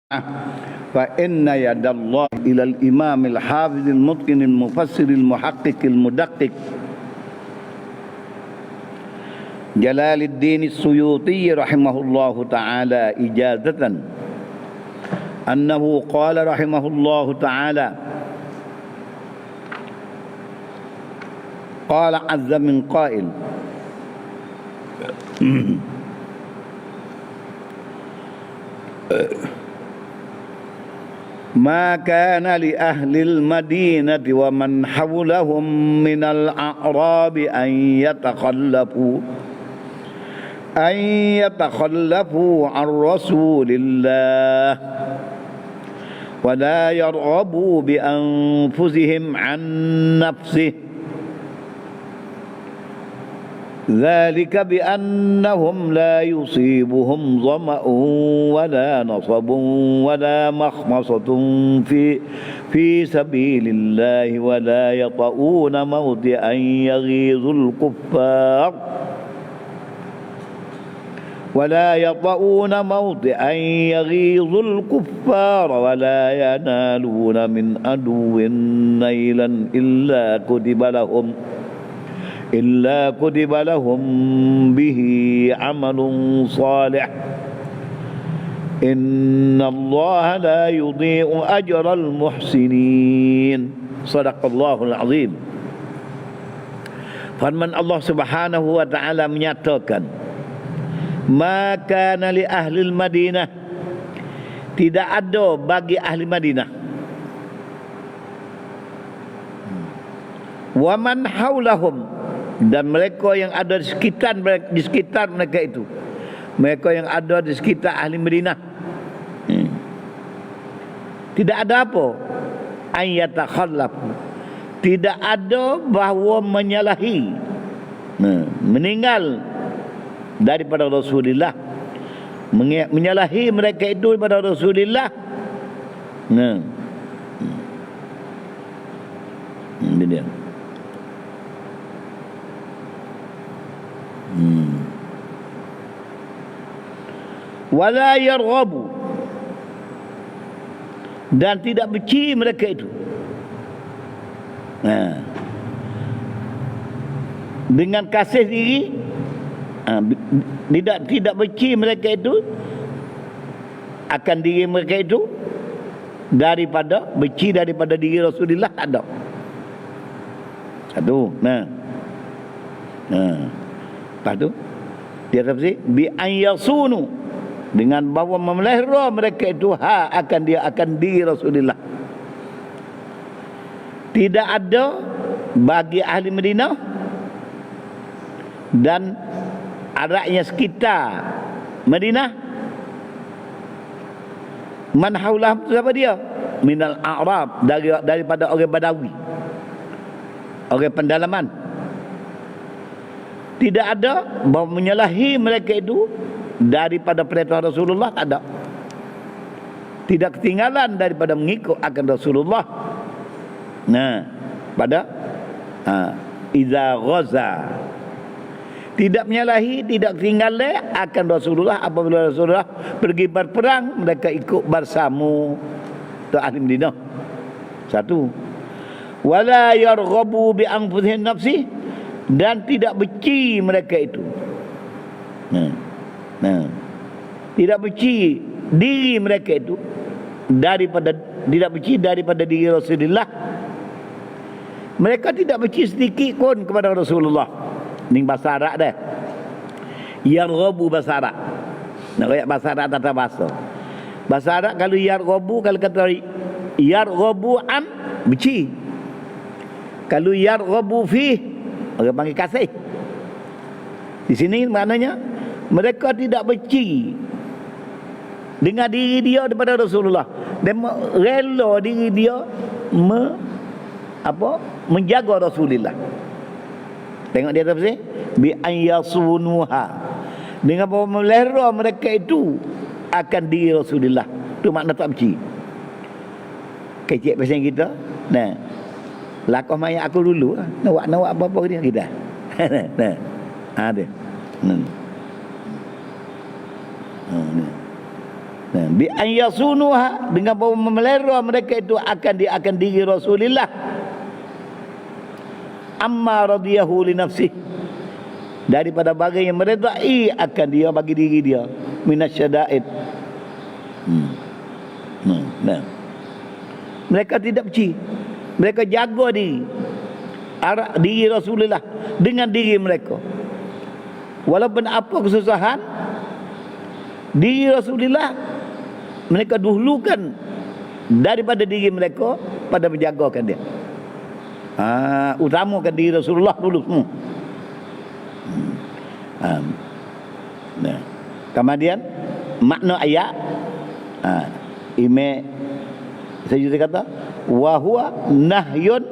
فإن يد الله إلى الإمام الحافظ المتقن المفسر المحقق المدقق جلال الدين السيوطي رحمه الله تعالى إجازة أنه قال رحمه الله تعالى قال عز من قائل ما كان لأهل المدينة ومن حولهم من الأعراب أن يتخلفوا عن رسول الله ولا يرغبوا بأنفسهم عن نفسه ذلك بأنهم لا يصيبهم ظمأ ولا نصب ولا مخمصة في سبيل الله ولا يطؤون موطئا يغيظ الكفار ولا ينالون من عدو نيلا إلا كتب لهم به عمل صالح إن الله لا يضيع أجر المحسنين صدق الله العظيم. Firman Allah Subhanahu wa taala menyatakan, maka li ahli Madinah, tidak ada bagi ahli Madinah, wa man haulahum, dan mereka yang ada di sekitar mereka itu, mereka yang ada di sekitar ahli Madinah, tidak ada apa ayatakhallafu, tidak ada bahawa menyalahi, meninggal daripada Rasulullah, menyalahi mereka itu daripada Rasulullah. Ini dia. Wala yarghabu, dan tidak benci mereka itu. Dengan kasih diri, tidak benci mereka itu akan diri mereka itu daripada benci daripada diri Rasulullah ada. Satu. Lepas tu dia tafsir bi an yasunu, dengan bahawa memelihara mereka itu akan diri Rasulullah. Tidak ada bagi ahli Madinah dan rakyat sekitar Madinah, man haulah, siapa dia? Minal a'rab, daripada orang Badawi, orang pendalaman. Tidak ada bahawa menyalahi mereka itu daripada perintah Rasulullah, tak ada. Tidak ketinggalan daripada mengikut akan Rasulullah. Pada iza ghaza, tidak menyalahi, tidak ketinggalan akan Rasulullah apabila Rasulullah pergi berperang, mereka ikut bersama ke ahli Madinah. Satu. Wala yarghabu bi anfusihim nafsi, dan tidak benci mereka itu. Tidak benci diri mereka itu tidak benci daripada diri Rasulullah. Mereka tidak benci sedikit pun kepada Rasulullah. Ini bahasa Arab dah. Yarghabu bahasa Arab. Nak ayat bahasa Arab tata bahasa. Bahasa Arab kalau yarghabu, kalau kata yarghabu an, benci. Kalau yarghabu fi, orang panggil kasih. Di sini maknanya mereka tidak benci dengan diri dia daripada Rasulullah, dan rela diri dia menjaga Rasulullah. Tengok dia tafsir bi an yasunuha, dengan bahawa memelihara mereka itu akan diri Rasulullah. Tu makna tak benci. Kecik pasal kita. Lakoh mayat aku dulu. Nak apa-apa dia kita. Ada. bi an yasunuha, dengan memelihara mereka itu akan diri Rasulullah, amma radiyahu li nafsih, daripada barang yang meredai akan dia bagi diri dia, minasyada'id. Nah. Mereka tidak benci, mereka jaga diri Rasulullah dengan diri mereka. Walaupun apa kesusahan, diri Rasulullah mereka dahulukan daripada diri mereka pada menjagakan dia. Utamakan diri Rasulullah dulu semua. Nah. Kemudian makna ayat, saya juga kata wa huwa nahyun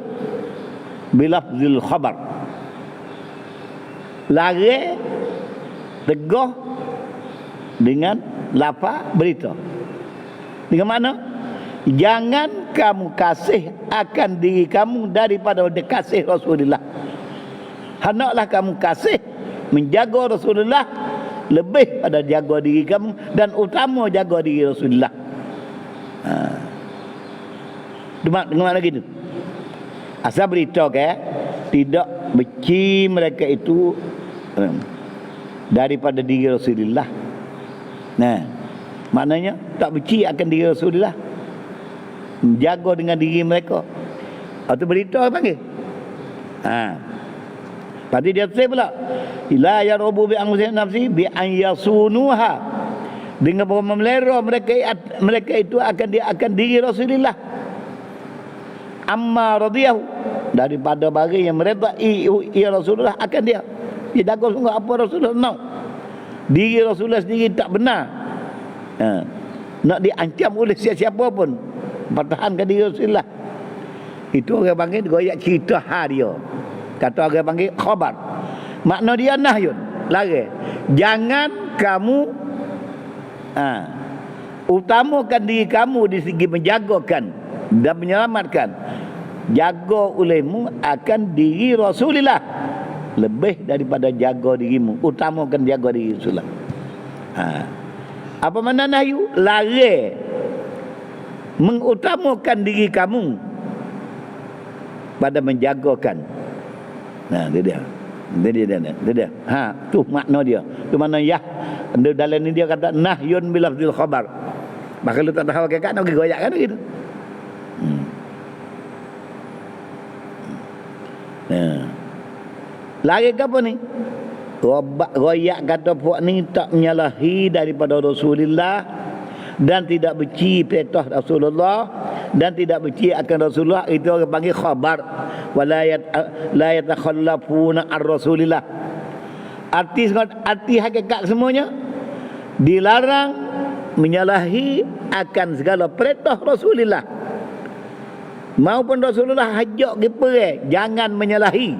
bilafzil khabar, lari tegah dengan lafaz berita. Dengan mana? Jangan kamu kasih akan diri kamu daripada kasih Rasulullah. Hendaklah kamu kasih menjaga Rasulullah lebih pada jaga diri kamu, dan utama jaga diri Rasulullah. Dengan mana gitu? Asal berita tidak benci mereka itu daripada diri Rasulullah. Nah, maknanya tak benci akan diri Rasulullah, menjaga dengan diri mereka. Atau berita apa panggil? Pasti dia say pula, la yarubu bi anfusihim nafsi bi an yasunuha, dengan memelihara mereka itu akan diri Rasulullah, amma radiyahu, daripada barang yang meredai ia Rasulullah akan dia jaga sungguh apa Rasulullah nak. Diri Rasulullah sendiri tak benar, nak diancam oleh siapa pun, pertahankan diri Rasulullah. Itu orang panggil goyak cerita dia. Kata orang panggil khabar. Makna dia nahyun, larang. Jangan kamu utamakan diri kamu di segi menjagakan dan menyelamatkan. Jaga olehmu akan diri Rasulullah lebih daripada jaga dirimu. Utamakan jaga diri Rasulullah. Apa makna nahyu? Larang mengutamakan diri kamu pada menjagakan. Nah, dia. Tu makna dia. Tu makna ya. Dalam ni dia kata nahyun bilafzil khabar. Maka lu tak tahu hakikat nak goyak kan gitu. Lagi ke apa ni? Goyak kata puak ni tak menyalahi daripada Rasulullah, dan tidak benci perintah Rasulullah, dan tidak benci akan Rasulullah. Itu orang panggil khabar. La yatakhallafuna ar-Rasulillah. Arti hakikat semuanya dilarang menyalahi akan segala perintah Rasulullah, maupun Rasulullah hajak ke perang, jangan menyalahi.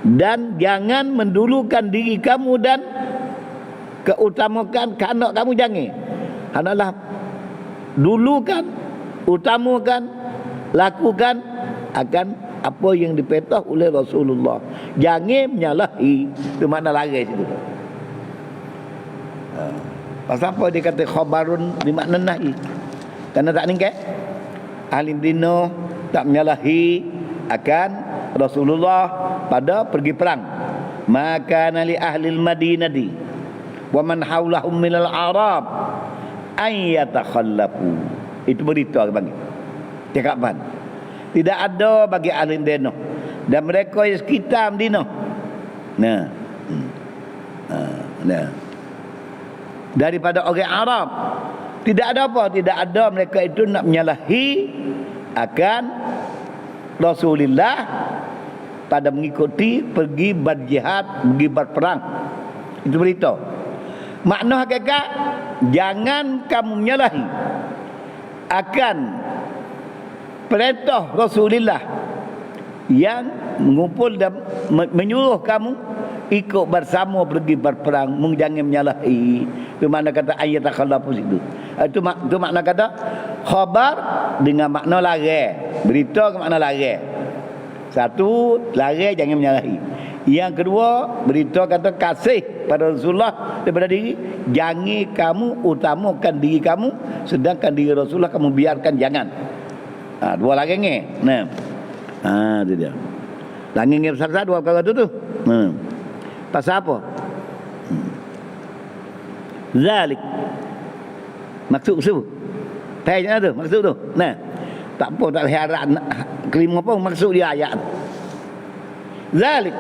Dan jangan mendulukan diri kamu dan keutamakan kehendak kamu, jangan. Hendaklah dulukan, utamakan, lakukan akan apa yang diperintah oleh Rasulullah. Jangan menyalahi. Itu makna larang situ. Pasal apa dia kata khabarun di makna nahi? Kerana tak ningkat ahli Madinah tak menyalahi akan Rasulullah pada pergi perang. Maka li ahli Madinati wa man haulahum minal Arab an yatakhallafu. Itu berita bagi cakapan. Tidak ada bagi ahli Madinah dan mereka yang sekitar Madinah. Daripada orang Arab, tidak ada apa, tidak ada mereka itu nak menyalahi akan Rasulullah pada mengikuti pergi berjihad, pergi berperang. Itu berita. Makna hakikat, jangan kamu menyalahi akan perintah Rasulullah yang mengumpul dan menyuruh kamu ikut bersama pergi berperang. Jangan menyalahi. Itu makna kata ayat takhallafu itu. Itu makna kata khabar dengan makna larang. Berita ke makna larang. Satu, larang jangan menyalahi. Yang kedua, beritahu kata kasih pada Rasulullah daripada diri. Jangan kamu utamakan diri kamu, sedangkan diri Rasulullah kamu biarkan jangan. Dua lagi ni. Nah. Itu dia. Lagi ni besar-besar dua perkara tu. Pasal apa? Zalik. Maksud tu. Tanya tu, maksud tu. Nah. Tak apa, tak harap kelima apa maksud dia ayat. Zalik.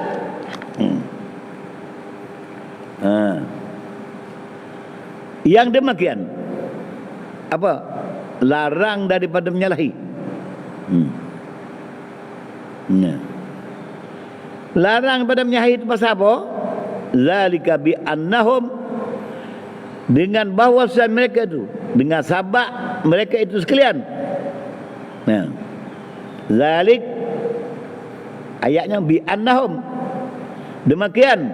Yang demikian apa? Larang daripada menyalahi. Larang daripada menyalahi itu pasal apa? Zalika bi annahum, dengan bahawasanya mereka itu, dengan sabab mereka itu sekalian. Zalik ayatnya bi annahum, demikian.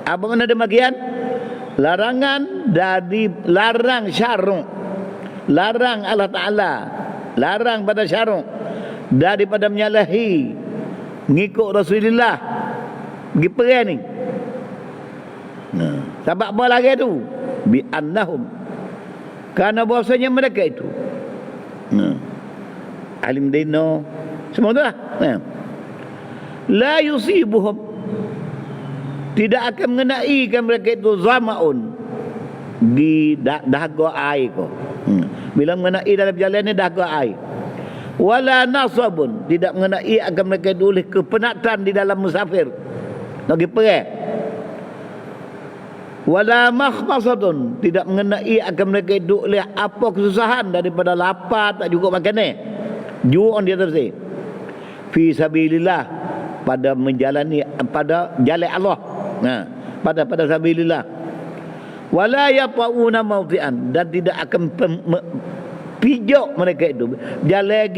Apa makna demikian? Larangan dari larang syar'u, larang Allah Ta'ala, larang pada syar'u daripada menyalahi ngikut Rasulullah pergi perang ni. Sebab apa lagi tu? Bi annahum, kerana bahasanya mereka itu alim dino semua tu lah. La yusibuhum, tidak akan mengenaikan mereka itu zamaun, di dahaga air ko. Bila mengenai dalam jalan ni dahaga air. Wala nasabun, tidak mengenai akan mereka itu oleh kepenatan di dalam musafir lagi perang. Wala makhmasatun, tidak mengenai akan mereka itu oleh apa kesusahan daripada lapar tak cukup makan ni. Ju'un dia terus. Fi sabilillah, pada menjalani pada jalan Allah. Pada sabilillah. Wala yaqauna mawdi'an, dan tidak akan pijak mereka itu jalan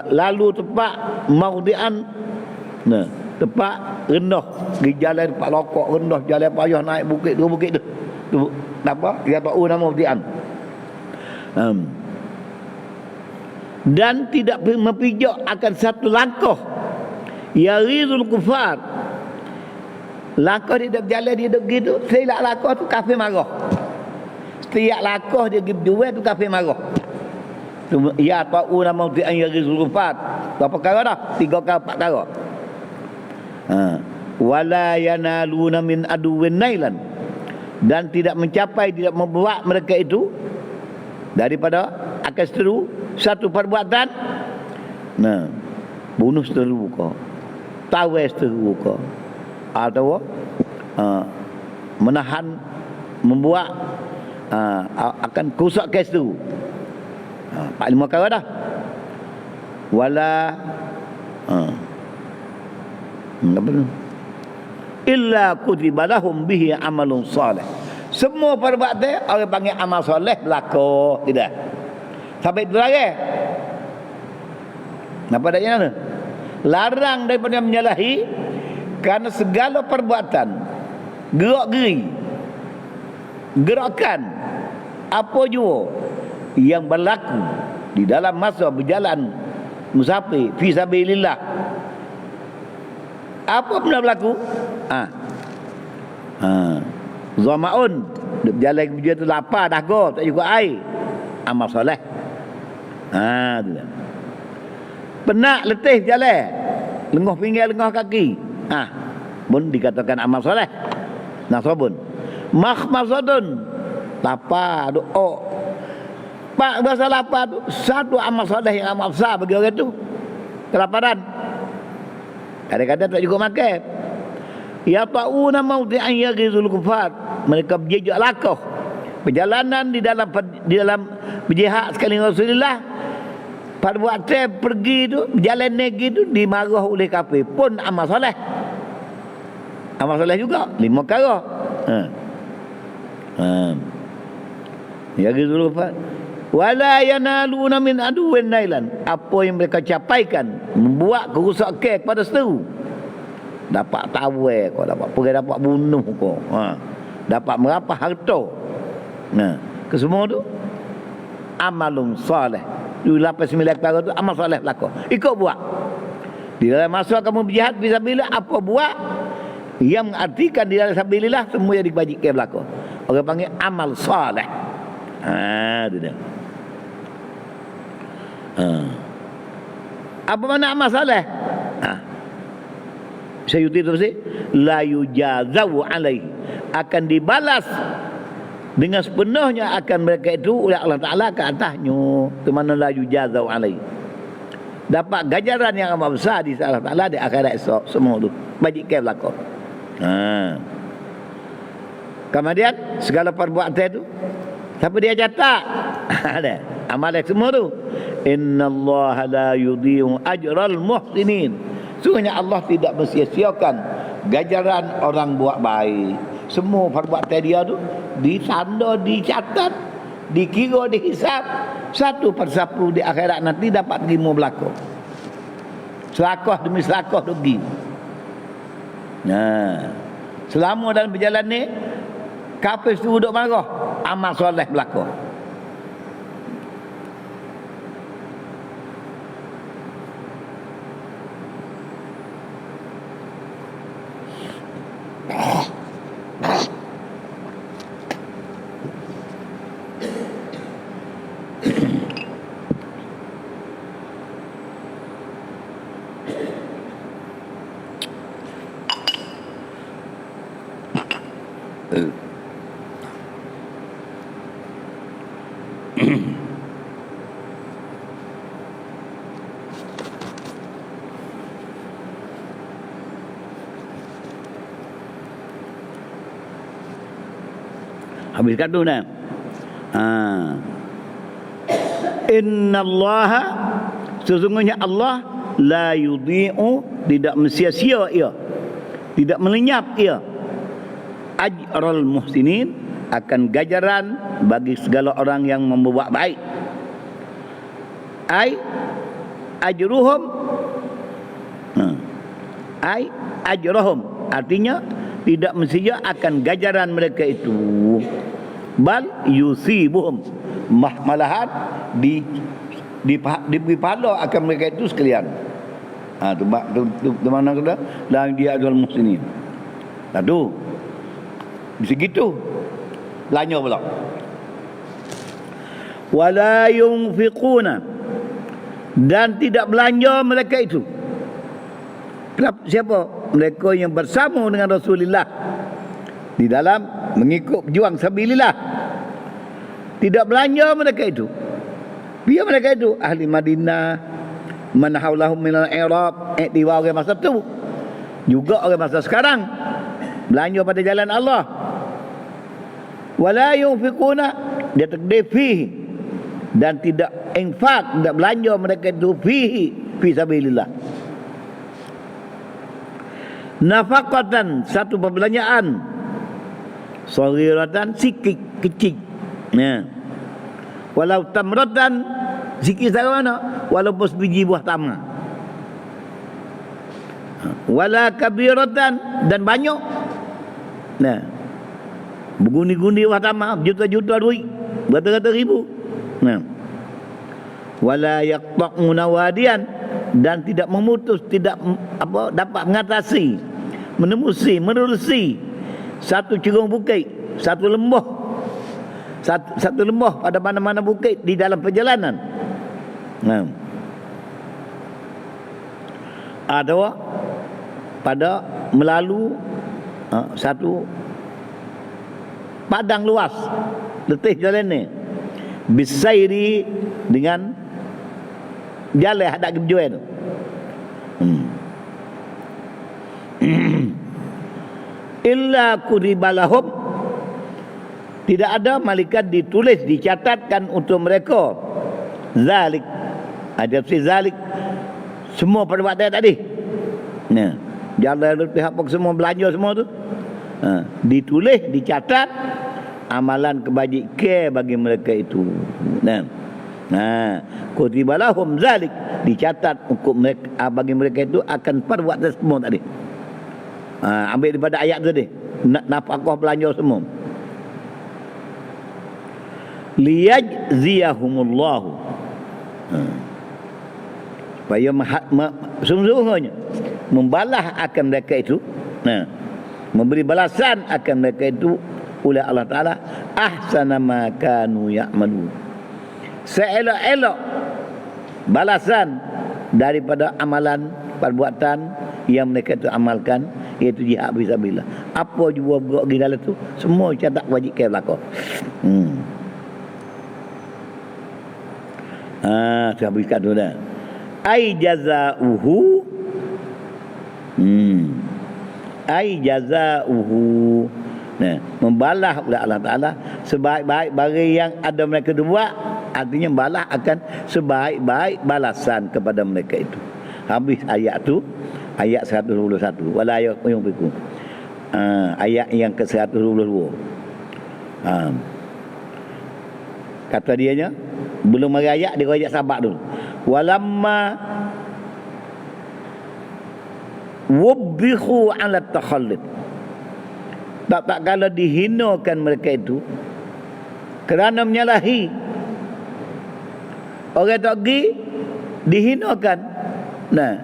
lalu tepat mawdi'an, tepat rendah, pergi jalan tempat lokok rendah, jalan payah naik bukit dua bukit tu apa yaqauna mawdi'an. Dan tidak mempijak akan satu langkah yarizul kufar, langkah dia dah berjalan, dia dah begitu, silap langkah tu kafir marah. Setiap langkah dia pergi jual tu kafir marah. Ya ta'una mawdi'an yarizul kufar. Berapa perkara dah? 3 kali 4 perkara. Wala yanaluna min aduwin nailan, dan tidak mencapai, tidak membuat mereka itu daripada akan seteru satu perbuatan. Bunuh seteru ke, tawai seteru ke, atau menahan, membuat akan kusak kes tu. 4-5 kali dah. Wala apa tu? Illa kutiba lahum bihi amalun salih. Semua perbuatan orang panggil amal soleh berlaku, tidak. Sampai itu lagi. Apa adanya tu? Larang daripada menyalahi, kerana segala perbuatan, gerak-geri, gerakan apa jua yang berlaku di dalam masa berjalan musafir fi sabilillah, apa benda berlaku? Zamaun, berjalan kerja tu lapar dahaga, tak cukup air, amal soleh. Tu lah. Penat letih jalan, lengah pinggir lengah kaki, pun dikatakan amal soleh. Nasabun. Makhmasadun, lapar doa. Pak bahasa lapar tu satu amal soleh yang amat besar bagi orang tu. Kelaparan, kadang-kadang tak cukup makan. Ya ta'una mawdi'an yaghizul kufar, mereka berjejak lakah perjalanan di dalam berjihad sekali Rasulullah. Pada waktu pergi tu, berjalan negeri tu dimarah oleh kafir, pun amal soleh. Amal soleh juga 5 perkara. Yaghizul kufar. Wala yanaluna min aduwin nailan, apa yang mereka capaikan membuat kerusakan kepada seteru. Dapat tawai kau, dapat pergi, dapat bunuh kau, dapat merampah harta. Kesemua tu amalun salih. 8-9 perkara tu amal soleh berlaku, ikut buat. Di dalam masa kamu berjihad fisabilillah, apa buat yang mengartikan di dalam sabilillah, semua yang dibajikan berlaku. Orang panggil amal soleh. Itu dia. Apa makna amal soleh? Syaikhul terus, la yujazawu alaihi, akan dibalas dengan sepenuhnya akan mereka itu oleh Allah Ta'ala ke atasnya. Itu mana la yujazawu alaihi, dapat ganjaran yang amat besar di Allah Ta'ala di akhirat esok. Semua tu bajikan berlaku. Kemudian segala perbuatan itu siapa dia catat? Ada amalan semua tu. Innallaha la yudhi'u ajral muhsinin. Sungguhnya Allah tidak mensia-siakan ganjaran orang buat baik. Semua perbuatan dia tu ditanda, dicatat, dikira, dihisap, satu persatu di akhirat nanti dapat terima berlaku. Selakah demi selakah rugi. Selama dalam perjalanan ni kafir tu duduk marah, amal soleh berlaku. Habiskan tu nah. Innallaha, sesungguhnya Allah la yudhi'u, tidak mensia-sia ia, tidak melenyap ia, ajral muhsinin, akan ganjaran bagi segala orang yang membuat baik. Ai ajruhum, ai ajrahum, artinya tidak mestinya akan ganjaran mereka itu, bal yusibuhum, malahan diberi pahala akan mereka itu sekalian. Tu mana kata la dia ajral muhsinin. Tu bisa gitu. Lanya pula. Wala yunfiquna, dan tidak belanja mereka itu. Siapa? Mereka yang bersama dengan Rasulullah di dalam mengikut berjuang sabilillah. Tidak belanja mereka itu. Biar mereka itu ahli Madinah, man haulahum minal Arab, di orang masa tu, juga orang masa sekarang, belanja pada jalan Allah. Wala yunfiquna, dia takdir fihi, dan tidak infak, tidak belanja mereka itu fihi, fi sabilillah. Nafaqatan, satu perbelanjaan, saghiratan, sikit kecil. Walau tamratan, sikit sangat mana, walaupun sebiji buah tamar. Wala kabiratan, dan banyak. Bergundi-gundi buah tamar, juta-juta duit, berata-rata ribu. Wala yaqta'una wadiyan, dan tidak memutus, tidak dapat mengatasi, menerusi satu cerung bukit, satu lembah pada mana-mana bukit di dalam perjalanan. Ada pada melalui satu padang luas, letih jalan ni, bisairi, dengan jalan hadap kejuan tu. Illa kuribalahum, tidak ada malaikat ditulis, dicatatkan untuk mereka zalik, ada si zalik, semua perbuatan tadi. Jalan pihak semua belanja semua tu, ditulis, dicatat amalan kebajikan bagi mereka itu. Kutibalahum zalik, dicatat untuk mereka, bagi mereka itu akan perbuatan semua tadi. Ambil daripada ayat tadi, nafkah belanja semua. Liyajziyahumullahu, supaya sungguh-sungguhnya membalas akan mereka itu, memberi balasan akan mereka itu oleh Allah Ta'ala ahsana ma kanu ya'malu, seelok-elok balasan daripada amalan perbuatan yang mereka itu amalkan, iaitu jihad fisabilillah. Apa juga buat di dalam tu semua catat wajib ke belakang. Saya habiskan tu dah. Ai jazauhu, ai jazauhu, membalas oleh Allah Ta'ala sebaik-baik bagi yang ada mereka buat, artinya balas akan sebaik-baik balasan kepada mereka itu. Habis ayat tu, ayat 121, wala yunfiqu, ayat yang ke 122. Kata dianya, belum mari ayat, dia ayat sabak dulu. Walamma wubbihu ala takhallid, tak kala dihinakan mereka itu kerana menyalahi orang tak pergi, dihinakan.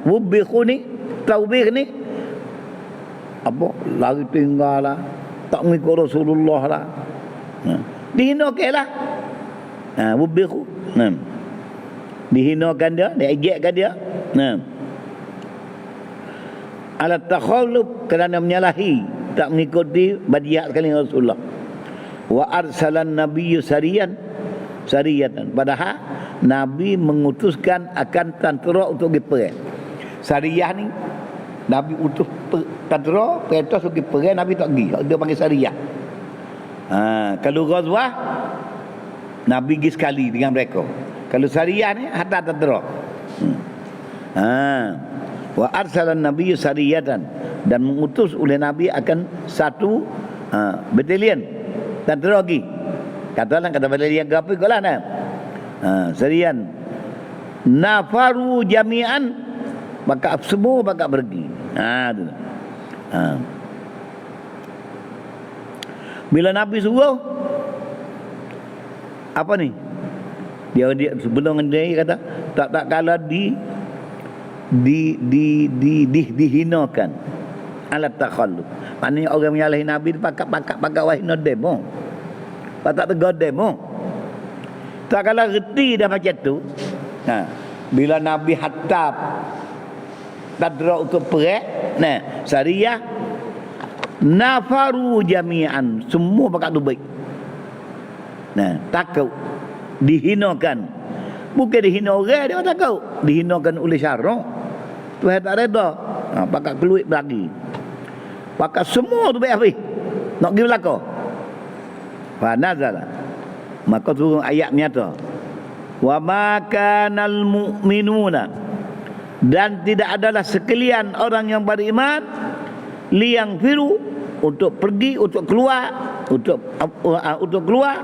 Wubbihu ni, taubih ni apa, lari tinggal lah, tak mengikut Rasulullah lah, dihinakan lah. Wubbihu, dihinakan dia, diejekkan dia, ala takhallub, kerana menyalahi, tak mengikuti badiat sekali Rasulullah. Wa arsalan nabiyyu sariyatan, padahal Nabi mengutuskan akan tentera untuk pergi perang. Sariyah ni Nabi utus tentera perintah untuk pergi perang, Nabi tak pergi, dia panggil sariyah. Kalau ghazwah Nabi pergi sekali dengan mereka. Kalau sariyah ni hatta tentera. Wa arsalan nabiyyu sariyatan, dan mengutus oleh Nabi akan satu batalion tentera lagi. Katalah kata batalion ke apa ikutlah nah. Sarian nafaru jami'an, maka semua bakal pergi. Tu. Bila Nabi suruh apa ni? Dia sebelum dia kata tak kala dihinakan ala takhalluf. Maknanya orang menyalahi Nabi pakat wahina demo. Tak tegar demo. Tak kala reti dah macam tu. Bila Nabi hatab tadra untuk perang, sariyah nafaru jami'an, semua pakat tu baik. Takut dihinakan. Bukan dihina orang, dia takut dihinakan oleh syarak. Tuhan tak reda. Pakat keluar lagi. Pakat semua tu baik habis. Nak pergi belakang. Fa nazala, maka turun ayat nyata. Wa ma kanal mu'minuna, dan tidak adalah sekalian orang yang beriman liang firu, untuk pergi, untuk keluar, untuk keluar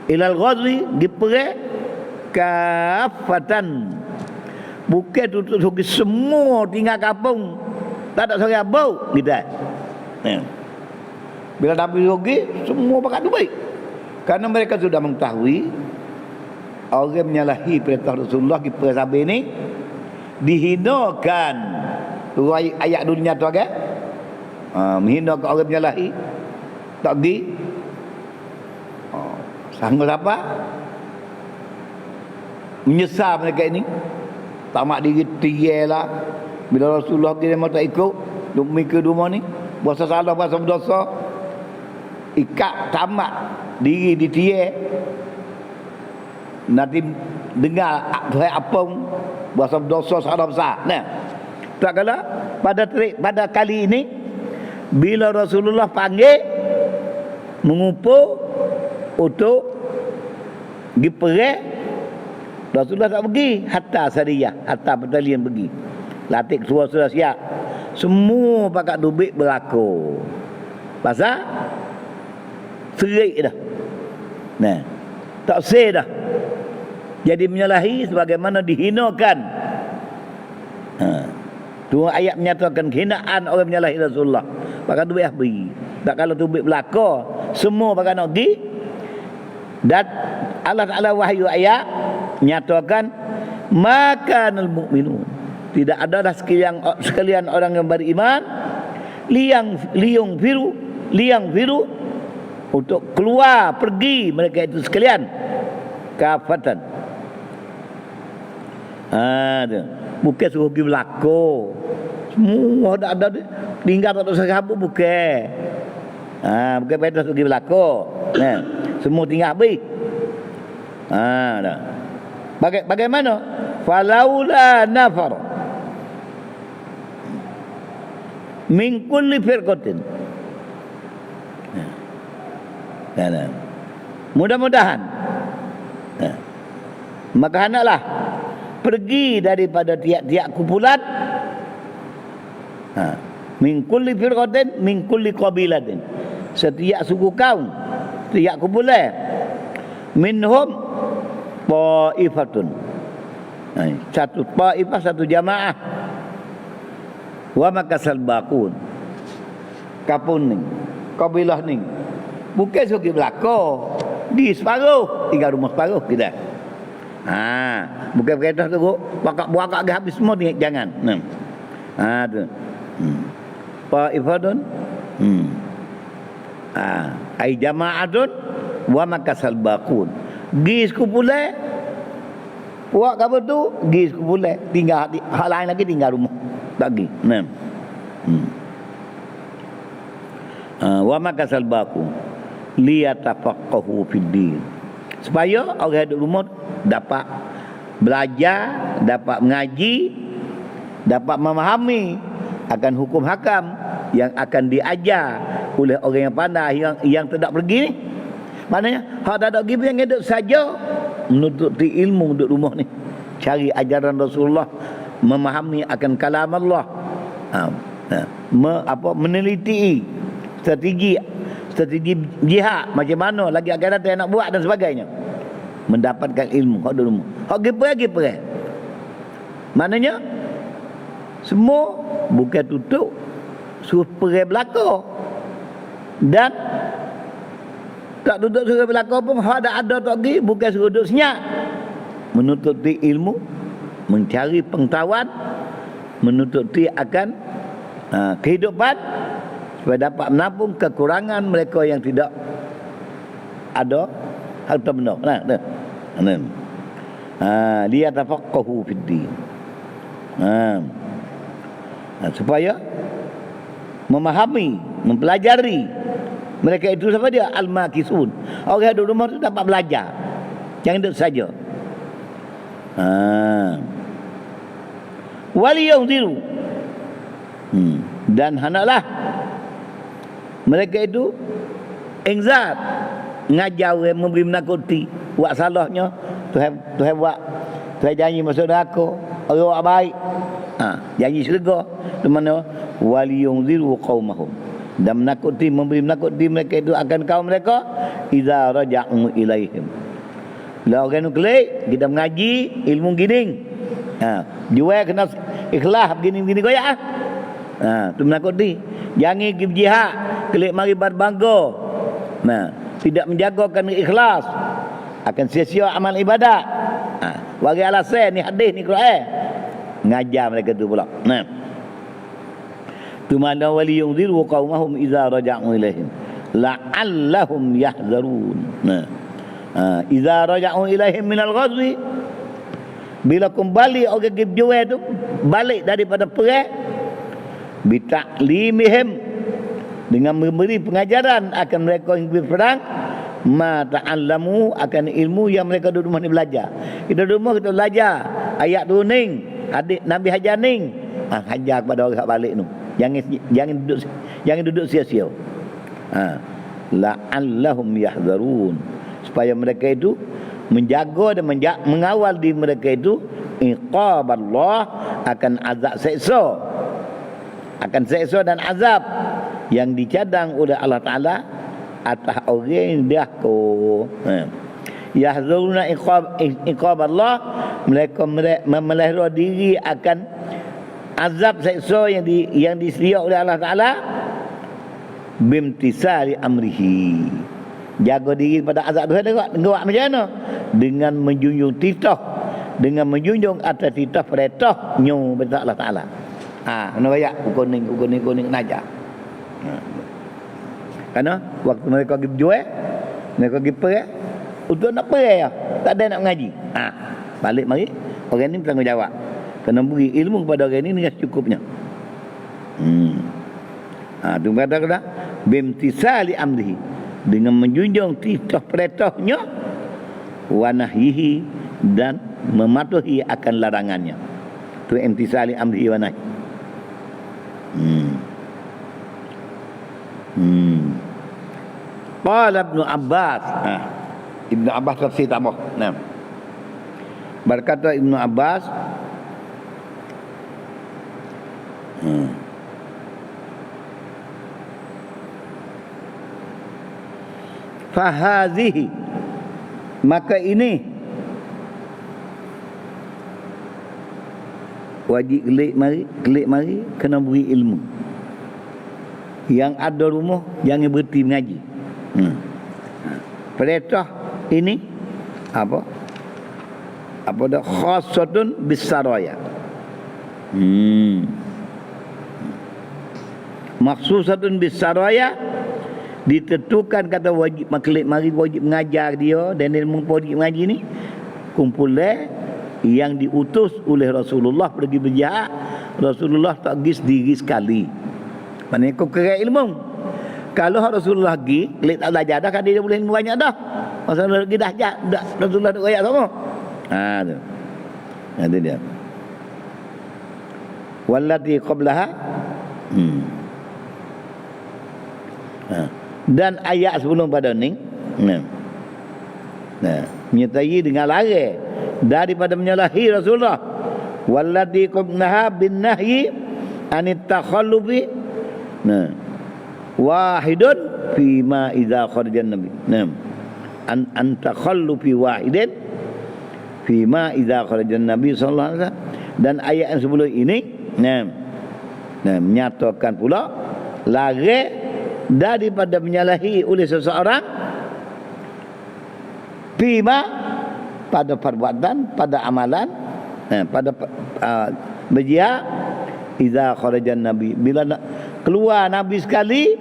ilal ghazwi, di perang, kafatan, bukan untuk semua tinggal kampung, tak ada seorang bau kita. Bila Nabi pergi, semua pakat tu baik. Karena mereka sudah mengetahui orang menyalahi perintah Rasulullah di perang ini dihinakan. Tu ayat dunia tu kan? Menghinakan orang menyalahi, tak pergi. Sanggup apa? Menyesal mereka ini. Tamak diri tiye lah. Bila Rasulullah dia mau tak ikut, duk mikir rumah ni, buat salah, buat dosa, ikat tamak diri di tiye. Nanti dengar apa buat dosa salah besar. Tak kala pada kali ini bila Rasulullah panggil mengumpul untuk pergi perang, Rasulullah tak pergi, hatta sariyah, hatta batalion pergi. Latih suara siap. Semua pakat dubik berlaku. Pasal serik dah. Tak sah dah. Jadi menyalahi sebagaimana dihinakan. Tu ayat menyatakan hinaan orang menyalahi Rasulullah. Pakat dubik habis. Tak kalau dubik berlaku, semua pakat nak pergi. Dan Allah Ta'ala wahyu ayat nyatakan maka al mu'minun, tidak adalah sekalian orang yang beriman liang firu untuk keluar pergi mereka itu sekalian kafatan. Bukan suruh pergi berlaku semua ada tinggal tak ada sahabat bukan. Bukan pada suruh pergi berlaku. Semua tinggal habis. Dah. Bagaimana? Falaula nafar min kulli firqatin. Mudah-mudahan maka hendaklah pergi daripada tiap-tiap kumpulan min kulli firqatin min kulli qabilatin, setiap suku kaum, tiap kumpulan, minhum ta'ifatun, satu ta'ifah, satu jamaah, wa makasal baqun, kapun ni kabilah ni bukan suki belako di separuh tinggal rumah separuh kita. Bukan berkata tu buakak ke habis semua ni, jangan. Tu ta'ifatun ai jama'atun wa makasal baqun, gis kumpulan puak apa tu gis kumpulan, tinggal hal lain lagi tinggal rumah bagi. Wa makasal baqun liyatafaqahu fid din, supaya orang duduk rumah dapat belajar, dapat mengaji, dapat memahami akan hukum hakam yang akan diajar oleh orang yang pandai yang tidak pergi ni. Maknanya hak tak ada pergi yang hidup saja menuntut ilmu duduk rumah ni, cari ajaran Rasulullah, memahami akan kalam Allah, meneliti strategi jihad macam mana lagi akan datang nak buat dan sebagainya, mendapatkan ilmu hak dulu. Hak pergi. Maknanya semua bukan tutup suruh pergi belaka, dan tak duduk suruh belaka pun hak ada tak pergi bukan suruh duduk senyap, menuntut ilmu, mencari pengetahuan, menuntut akan kehidupan supaya dapat menampung kekurangan mereka yang tidak ada harta benda. Liyatafaqahu fid din, supaya memahami, mempelajari. Mereka itu siapa dia? Al-makisun, orang yang duduk rumah itu dapat belajar, jangan duduk saja. Waliyunziru, dan hendaklah mereka itu ingzar, ngajar, memberi menakuti buat salahnya. Tuhan buat, Tuhan janji masuk neraka orang buat baik, janji syurga. Di mana waliyunziru qaumahum, dan menakuti, memberi menakuti mereka itu akan kaum mereka idza raja'u ilaihim. Bila orang kelik kita mengaji ilmu gini, jual kena ikhlas begini-begini goyak. Tu menakuti. Jangan pergi jihad kelik mari berbangga. Tidak menjagakan ikhlas, akan sia-sia amal ibadat. Bagi alasan ni hadis ni Quran. Ngajar mereka tu pula. Tu mana waliyunziru qaumahum idza raja'u ilaihim la'allahum yahzarun. Idza raja'u ilaihim minal ghazwi, bila kembali orang jual tu balik daripada perang, bitaklimihim, dengan memberi pengajaran akan mereka yang berperang, ma ta'allamu, akan ilmu yang mereka duduk rumah ni belajar. Kita duduk rumah kita belajar ayat tu ning, hadis Nabi hajar ning, hajar kepada orang balik tu. Jangan duduk sia-sia. La'allahum yahzarun, supaya mereka itu menjaga dan mengawal di mereka itu iqab Allah, akan azab seksa, akan seksa dan azab yang dicadang oleh Allah Ta'ala atas orang yang dia ko. Yahzuruna iqab Allah, mereka memelihara diri akan azab seksa yang disedia oleh Allah Ta'ala bimtisari amrihi, jaga diri pada azab Tuhan. Tengok macam mana, dengan menjunjung titah dengan menjunjung atas titah perintah nyu betul Allah Taala. Kena royak kuning naja. Karena waktu mereka pergi berjual, mereka pergi perang untuk nak perang ya. Tak ada nak mengaji. Balik mari orang ni bertanggungjawab. Kena beri ilmu kepada orang ni dengan secukupnya. Tu kata bimtisali amrihi, dengan menjunjung titah perintahnya, wa nahyihi, dan mematuhi akan larangannya. Tu imtisali amrihi wa nahyi. Qala Ibnu Abbas. Ibnu Abbas tafsir tambah. Berkata Ibnu Abbas, fahadhihi, maka ini wajib kelik mari kena beri ilmu. Yang ada rumah jangan berhenti mengaji. Perintah ini apa dah khassatun bisaraya. Maksusatun bisaraya, ditentukan kata wajib maklik mari wajib mengajar dia, dan ilmu wajib mengaji ni kumpulan yang diutus oleh Rasulullah pergi berjihad. Rasulullah tak pergi sendiri sekali. Maknanya kau kira ilmu. Kalau Rasulullah pergi, kelik tak belajar dah, kan dia boleh ilmu banyak dah. Rasulullah pergi dah Rasulullah tak royak sama. Tu. Itu dia. Wallati qablaha. Dan ayat sebelum pada ni menyertai dengan lari daripada menyalahi Rasulullah. Wallati qablaha bin nahyi anit takhallufi wahidun fima idza kharajan nabi. An takhallufi wahidin fima idza kharajan nabi sallallahu alaihi wasallam. Dan ayat yang sebelum ini menyatakan pula lari daripada menyalahi oleh seseorang fima, pada perbuatan, pada amalan, pada berjihad, idza kharajan nabi, bila nak keluar nabi sekali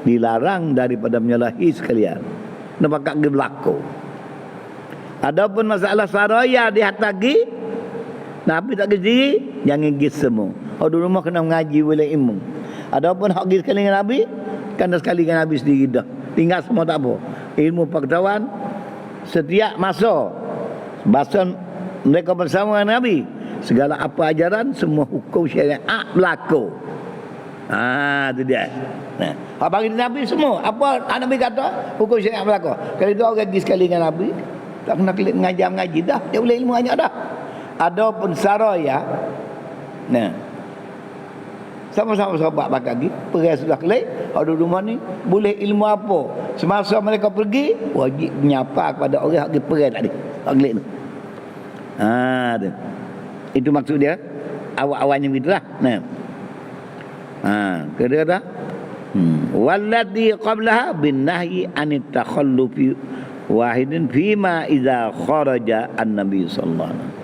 dilarang daripada menyalahi sekalian. Nampak ke berlaku. Adapun masalah saraya di hatagi nabi tak pergi, jangan pergi semua. Di rumah kena mengaji boleh ilmu. Adapun hak pergi sekali dengan nabi, kan sekali dengan nabi sendiri dah. Tinggal semua tak apa. Ilmu pengetahuan setiap masa mereka bersama dengan nabi, segala apa ajaran, semua hukum syariat berlaku. Itu dia. Hak bagi nabi semua apa nabi kata hukum syariat berlaku. Kalau itu orang pergi sekali dengan nabi, tak kena kelik mengaji dah, dia boleh ilmu banyak dah. Adapun saraya, sama-sama sahabat bakal pergi, pergi sudah kelik, ada rumah ni boleh ilmu apa. Semasa mereka pergi, wajib menyapa kepada orang yang pergi pergi tadi. Tak kelik tu. Itu maksud dia. Awal-awalnya begitulah. Kedua kata wallati qablaha bin nahyi anit takhallufi wahidin fima idza kharaja an-nabi sallallahu alaihi wasallam.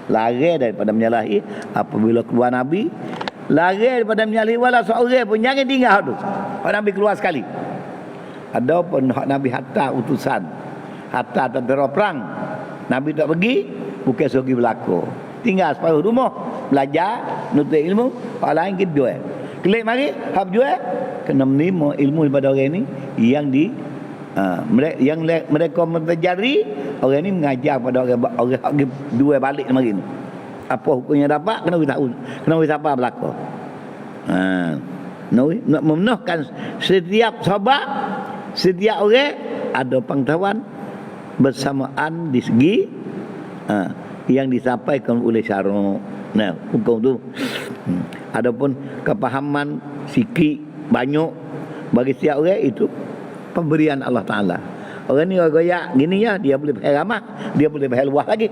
Lari daripada menyalahi apabila keluar nabi, lari daripada menyalahi wala seorang pun jangan tinggal tu. Hak nabi keluar sekali. Adapun hak nabi hatta utusan, hatta tentera perang, nabi tak pergi, bukan suruh berlaku. Tinggal separuh rumah, belajar, nuntut ilmu, hak lain kita jual. Kelik mari, hak jual, kena menerima ilmu daripada orang ni yang mereka mempelajari. Orang ni mengajar pada orang dua balik mari ni. Apa hukumnya dapat, kena tahu, kena siapa berlaku. Nak memenuhkan setiap sahabat, setiap orang ada pengetahuan bersamaan di segi yang disampaikan oleh syarak. Hukum tu. Adapun kepahaman sikit banyak bagi setiap orang, itu pemberian Allah Taala. Orang ni orang goyak gini ya, dia boleh bahas ramah, dia boleh bahas luah lagi.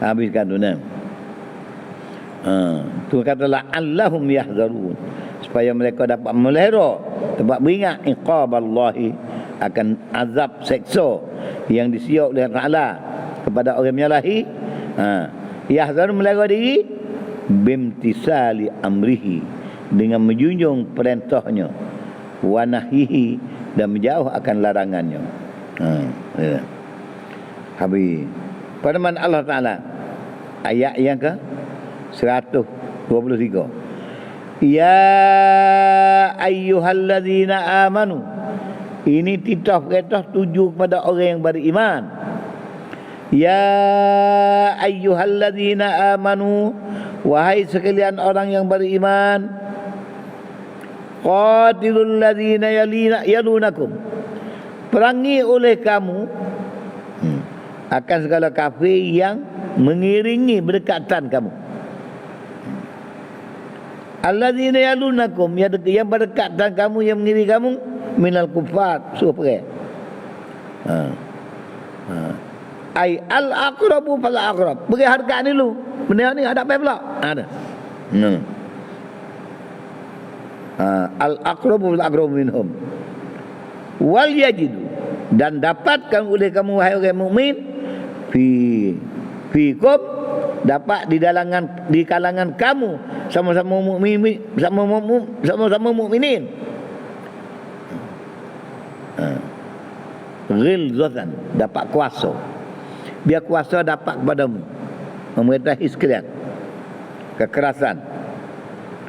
Habiskan tu tu katalah Allahum yahzarun, supaya mereka dapat melihara, dapat beringat iqaballahi, akan azab seksa yang disiap oleh Allah Ta'ala kepada orang yang menyalahi. Yahzar melarang diri bimtisali amrihi, dengan menjunjung perintahnya, wa nahyihi, dan menjauh akan larangannya. Ya. Habis firman Allah Ta'ala ayat yang ke 123, ya ayyuhalladzina amanu, ini titah perintah tuju kepada orang yang beriman. Ya ayyuhalladzina amanu, wahai sekalian orang yang beriman, qatilul ladzina yalunakum, perangi oleh kamu akan segala kafir yang mengiringi berdekatan kamu. Alladzina yalunakum, yang berdekatan kamu, yang mengiringi kamu, minal kufar, suruh perang. Ai al-aqrabu fal aqrab, beri harga ni dulu. Benda ni ada apa pula? Ada. Al-aqrabu fal aqrabu minhum. Wal yajidu, dan dapatkan oleh kamu wahai orang mukmin fikum, dapat di kalangan kamu sama-sama mukmin, sama-sama mukminin. Ghilzatan, dapat kuasa. Biar kuasa dapat kepadamu, memerintahi sekalian. Kekerasan.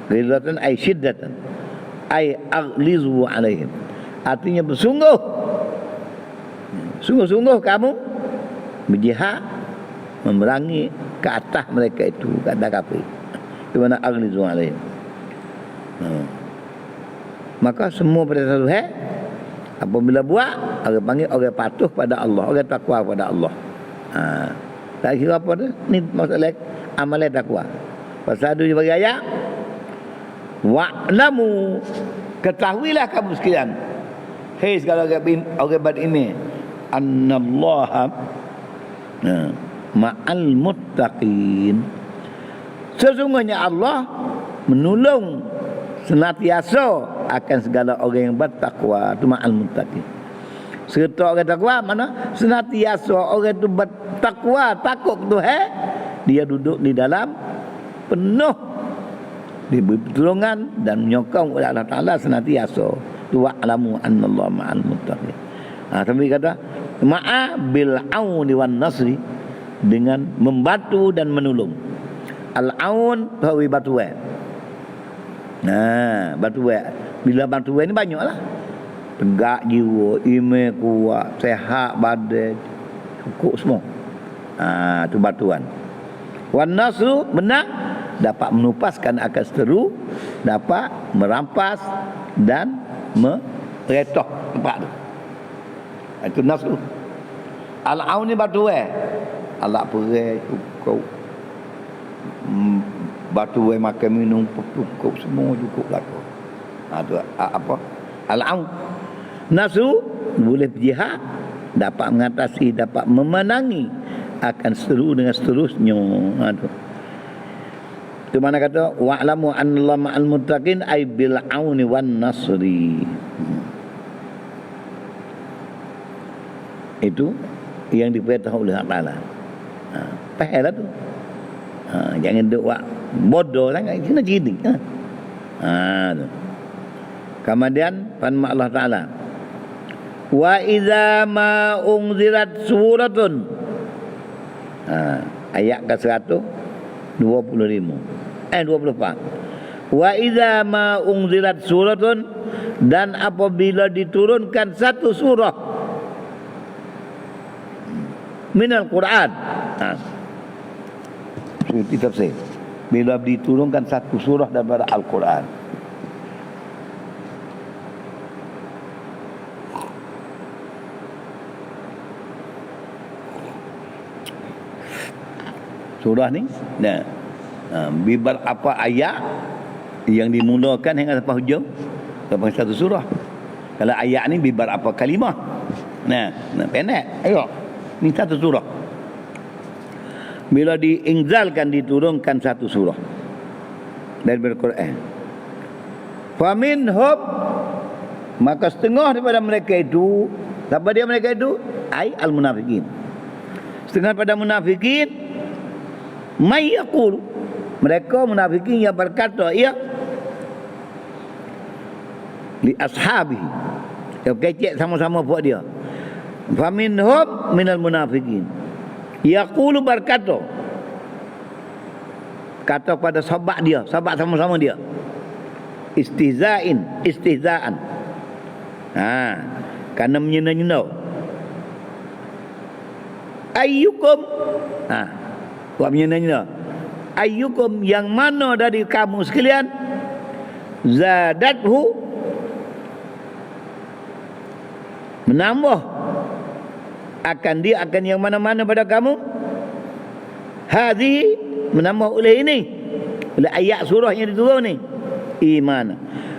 Ghilzatan ay syiddatan, ay aghlizu alaihim, artinya bersungguh, sungguh-sungguh kamu berjihad memerangi ke atas mereka itu, ke atas kafir. Di mana aghlizu alaihim. Maka semua pada satu hal, apabila buat, orang panggil orang patuh pada Allah, orang takwa pada Allah. Tak kira apa tu, ni masalah amalan takwa. Pasal ada bagi ayat, wa'lamu, ketahuilah kamu sekalian, hei segala orang beriman, annallaha ma'al muttaqin, sesungguhnya Allah menolong senantiasa akan segala orang yang bertakwa. Itu ma'al muttaqin. Serta orang takwa mana? Senantiasa orang itu bertakwa, takut Tuhan, dia duduk di dalam penuh diberi pertolongan dan menyokong oleh Allah Ta'ala senantiasa. Wa'lamu annallaha ma'al muttaqin. Tapi kata ma'a bil auni wan nasri, dengan membantu dan menolong. Al-aun tahu bantuan. Bantuan. Bila bantuan ni banyaklah. Tegak jiwa, iman kuat, sehat badan, cukup semua. Itu bantuan. Wan nasru, menang, dapat menupaskan akan seteru, dapat merampas dan meretok tempat tu. Itu nasru. Al-aun ni bantuan. Allah perai cukup, bantuan makan minum cukup, semua cukup laku. Itu apa? Al-aun. Nasru boleh berjihad, dapat mengatasi, dapat memenangi akan seteru dengan seterusnya. Itu mana kata wa'lamu annallaha ma'al muttaqin ay bil auni wan nasri. Itu yang diperintah oleh Allah Ta'ala. Faham tu. Jangan duk buat bodoh sangat, kena cerdik. Tu. Kemudian firman Allah Ta'ala, wa idza ma unzirat suratun, ayat ke 125 24. Wa idza ma unzirat suratun, dan apabila diturunkan satu surah minal Quran, itu tafsir, bila diturunkan satu surah daripada Al-Quran. Surah ni bibar apa ayat yang dimulakan hingga sampai hujung, sampai satu surah. Kalau ayat ni bibar apa kalimah. Pendek. Ayo, ni satu surah. Bila diinzalkan, diturunkan satu surah dari Al-Quran, faminhum, maka setengah daripada mereka itu, siapa dia mereka itu? ai al-munafiqin. Setengah pada munafikin may yaqulu, mereka munafikin yang berkata ya li ashabihi, yang kecek sama-sama buat dia. Faminhum minal munafikin yaqulu, berkata kata pada sahabat dia, sahabat sama-sama dia, istihzaan, kerana menyena-nyena. Ayyukum, buat menyena-nyena. Ayyukum, yang mana dari kamu sekalian, zadathu, menambah akan dia, akan yang mana-mana pada kamu, hadhi, menambah oleh ini, oleh ayat surah yang diturun ni, iman.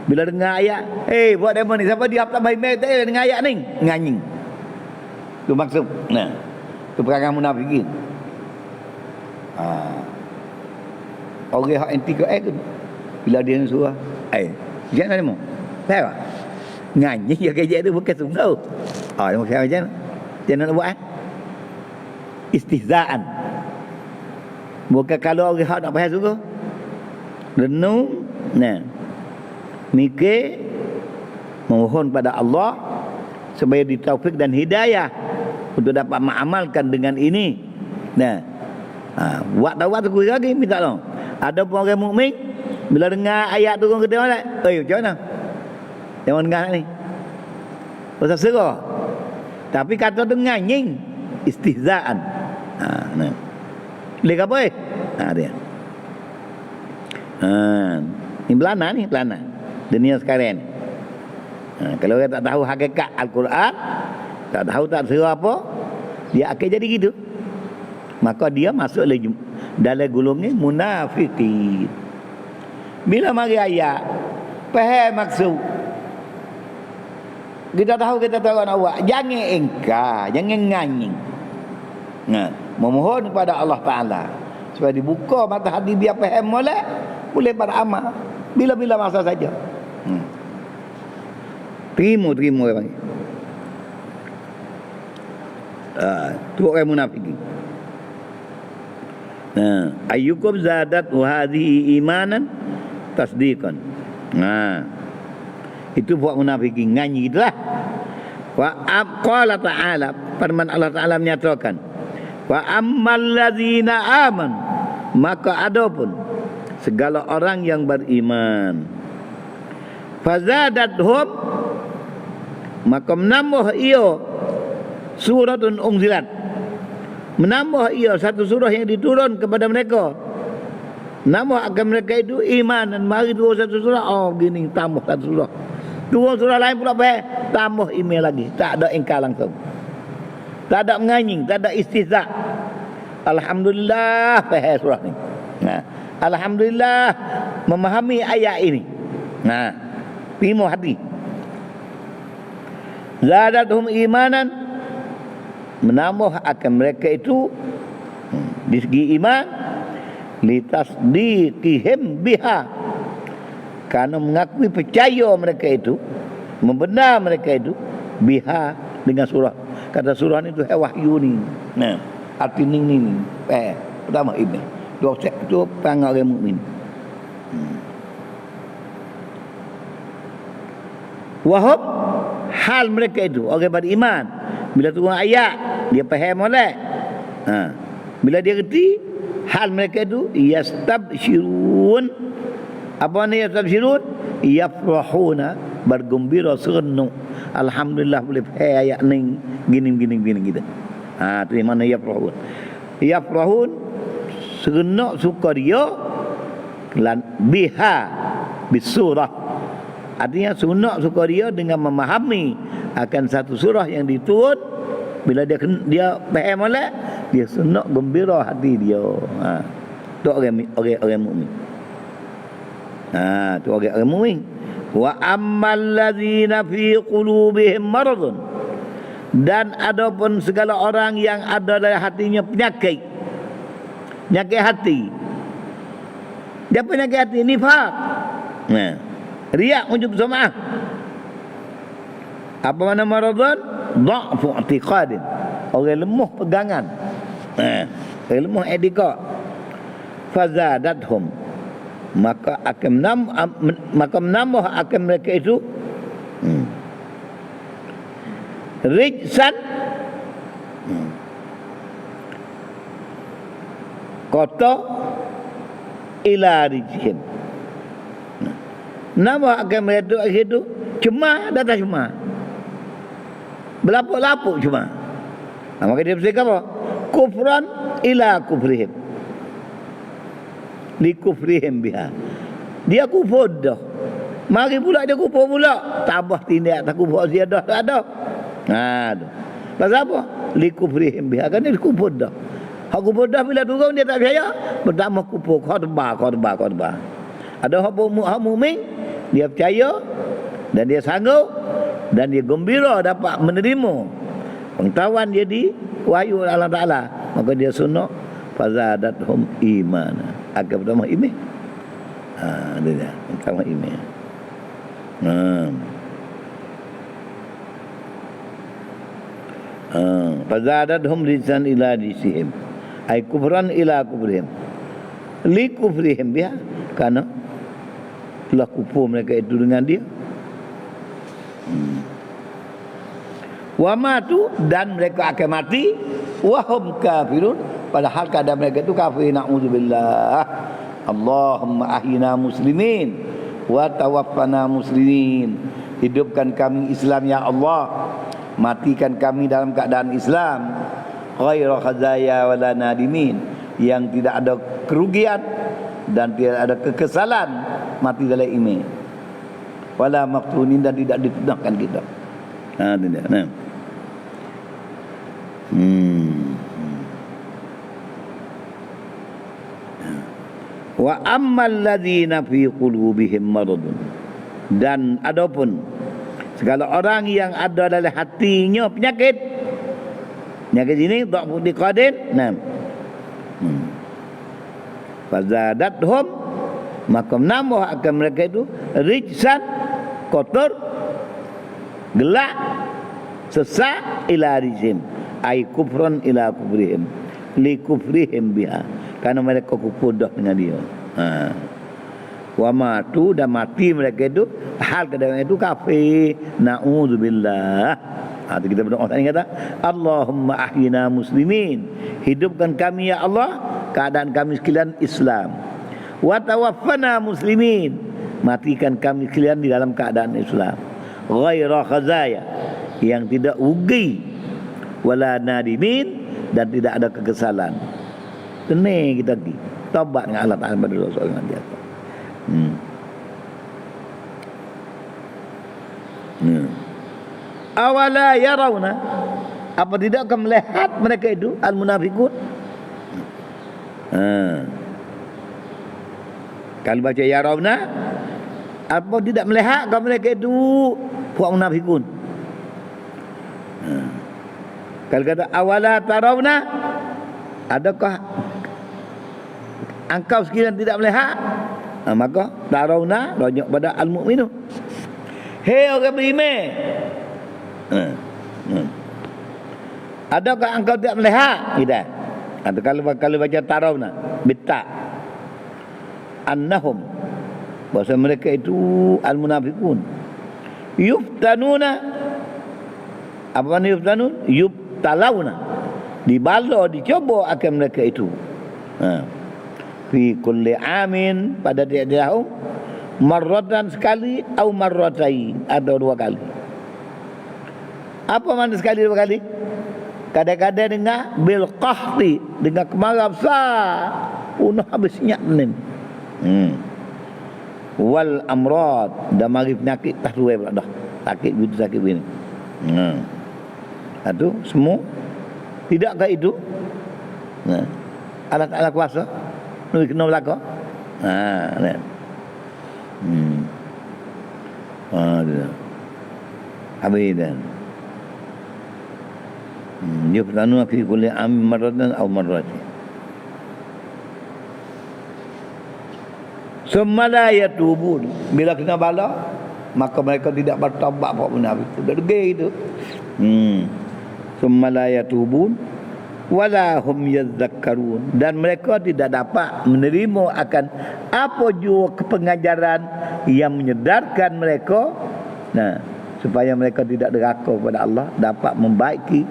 Bila dengar ayat, buat demo ni, siapa dia tak baik-baik tak dengar ayat ni, nganying. Tu maksud. Nah, tu perangai munafikin. Orang hak anti ke tu, bila dia suruh, jangan demo. Tahu? Nganying ya kerja tu bukan sungguh. Dia macam macam jangan nak buat. Istihzaan. Bukan kalau orang hak nak faham sungguh. Renung, mikir, memohon pada Allah supaya ditaufik dan hidayah untuk dapat mengamalkan dengan ini. Buat tahu tu lagi minta tolong. Ada pun orang mukmin bila dengar ayat turun ke tengok, macam mana? Yang dengar ni. Pasal serah. Tapi kata tu nganying, istihzaan. Lek apa dia. Ni belana dunia sekarang ni. Kalau orang tak tahu hakikat Al-Quran, tak tahu tak serah apa, dia akan jadi gitu. Maka dia masuk dalam golongan munafikin. Bila mari ayat, faham maksud, kita tahu nak buat, jangan engkar, jangan nganying. Memohon kepada Allah Ta'ala supaya dibuka mata hati biar faham boleh beramal bila-bila masa saja. Terima orang panggil. Tu orang munafikin. Ayyukum zadat hadhihi imanan tasdiqan. Itu buat munafikin nganyi itulah. Wa qala ta'ala, firman Allah Ta'ala menyatakan, wa ammal ladzina aman, maka adapun segala orang yang beriman, fazadathum, maka menambah ia suratun unzilat, menambah ia satu surah yang diturun kepada mereka, menambah akan mereka itu iman. Dan mari turun satu surah, gini tambah satu surah, turun surah lain pula tambah email lagi. Tak ada ingkar langsung, tak ada menganying, tak ada istihza. Alhamdulillah faham surah ni. Alhamdulillah memahami ayat ini. Terima hati. Zadatuhum imanan, menambah akan mereka itu di segi iman, litasdiqihim biha, karena mengakui percaya mereka itu, membenar mereka itu, biha, dengan surah. Kata surah ni tu wahyu ni. Arti ni. Pertama iman. Dua set tu perangai orang mukmin. Wahab, hal mereka itu orang beriman, bila turun ayat dia faham molek. Bila dia reti, hal mereka itu yastabshirun. Apa ni yastabshirun? Yafrahuna, bergembira serenuk. Alhamdulillah boleh faham ayat ni gini gitu. Tu mana yafrahun. Yafrahun, serenuk suka dia biha bisurah. Artinya sunat suka dia dengan memahami akan satu surah yang diturun. Bila dia faham molek, dia sunat gembira hati dia. Tu orang mukmin. Tu orang mukmin. Wa ammal ladzina fi qulubihim maradun, dan adapun segala orang yang ada dalam hatinya penyakit hati. Dia penyakit hati nifaq. Riak, ujub, sum'ah. Apa mana maradun? Dha'fu i'tiqadin, orang lemah pegangan. Orang lemah etika. Fazadathum, maka menambah akan mereka itu rijsan, kotor, ila rijhim. Nama akan mereka itu cuma datang cuma berlapuk-lapuk cuma. Maka dia berkata apa? Kufran ila kufrihim, li kufrihim biha. Dia kufur dah, mari pula dia kufur pula, tambah tindak tak kufur dia dah tak ada. Pasal apa? Li kufrihim biha, kan dia kufur dah. Hak kufur dah bila turun dia tak percaya, pertama kufur khutbah. Ada hak mukmin dia percaya dan dia sanggup dan dia gembira dapat menerima pengetahuan dia di wahyu Allah Ta'ala, maka dia sunnah fazadathum imana, akan pertama iman. Dia pertama iman. Fazadathum rizan ila disihim, ay kufran ila kufrihim, li kufrihim biha, karena telah kufur mereka itu dengan dia. Wa matu, dan mereka akan mati wahum kafirun, padahal keadaan mereka itu kafir. Na'udzubillah. Allahumma ahyina muslimin wa tawaffana muslimin. Hidupkan kami Islam ya Allah, matikan kami dalam keadaan Islam. Ghaira khazaya wala nadimin, yang tidak ada kerugian dan tidak ada kekesalan, mati dalam iman. Wala maqtunin, dan tidak difitnahkan kita. Tidak. Wa ammal ladzina fi qulubihim maradun, dan adapun segala orang yang ada dalam hatinya penyakit ini dha'fu diqadin. Fazadathum, maka menambah akan mereka itu rijsan, kotor, gelak, sesak, ila rijim, ay kufran ila kufrihim, li kufrihim biha, karena mereka kufur dah dengan dia. Wa matu, dan mati mereka itu hal keadaan itu kafir. Na'udzubillah. Itu kita berdoa tadi kata, Allahumma ahyina muslimin, hidupkan kami ya Allah keadaan kami sekalian Islam. Wa tawaffana muslimin, matikan kami sekalian di dalam keadaan Islam. Ghaira khazaya, yang tidak rugi, wala nadimin, dan tidak ada kekesalan. Tenang kita pergi taubat dengan Allah Ta'ala pada dosa dengan dia. Awala yarawna, apa tidak akan melihat mereka itu al-munafiqun? Kalau baca yarawna, apa tidak melihat kamu mereka itu puak munafiqun? Kalau kata awala tarawna, adakah engkau sekalian tidak melihat? Maka tarawna rujuk pada al-mu'minun. Hei orang beriman, adakah engkau tidak melihat? Tidak. Atau kalau baca tarawna bitta, annahum, bahasa mereka itu al-munafiqun, yuftanuna, apa makna yuftanun? Yubtalawna, dibala, dicoba akan mereka itu. Fi kulli amin, pada tiap-tiap tahun, marratan sekali, atau marratain, atau dua kali. Apa makna sekali dua kali? Kadang-kadang dengan bil qahti, dengan kemarau besar, punah habis senyap benin. Wal amrad, dan mari penyakit tak suai pula dah. Sakit begitu, sakit begini. Itu semua. Tidakkah itu Allah Ta'ala kuasa nak kena belaka? Habis dah. Yuftanuna fi kulli amin marratan aw marratin. Semala yatubun, bila kena bala maka mereka tidak bertaubat apa munafik itu. Dah degil itu. summa la yatubun wala hum yadhakkarun, dan mereka tidak dapat menerima akan apa jua pengajaran yang menyedarkan mereka, supaya mereka tidak deraka kepada Allah, dapat membaiki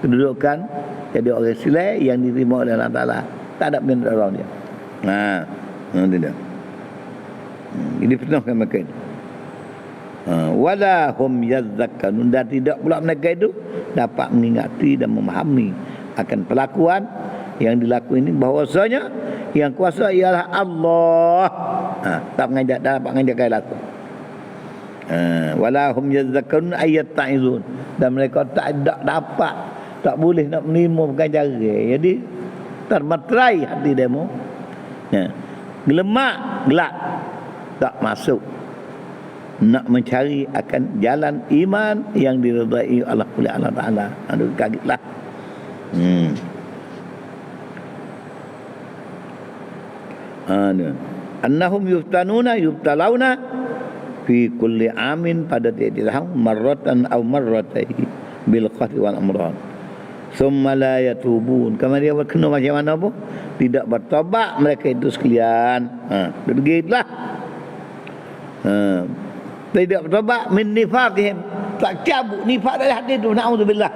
kedudukan jadi orang Islam yang diterima oleh Allah Taala. Tak ada benda orang dia. Tidak. Ini fitnahkan mereka itu. Wala hum yadhakkarun, dan tidak pula mereka itu dapat mengingati dan memahami akan pelakuan yang dilakukan ini, bahwasanya yang kuasa ialah Allah. Tak mengajak kaya laku. Wala hum yadhakkarun ayat ta'izun, dan mereka tak dapat, tak boleh nak menerima pengajaran. Jadi termeterai hati demo. Gelemak, gelap, tak masuk nak mencari akan jalan iman yang diridai oleh Allah Taala. Aduh, kagetlah. Annahum yubtalawna fi kulli amin, pada tiap-tiap tahun, marratan aw marratayn bil qatl wal amran, summa la yatubun. Kemudian dia berkena macam mana pun tidak bertobat mereka itu sekalian. Begitulah. Tidak bertobat min nifaqihim, tak cabut nifaq dari hati itu, naudzubillah.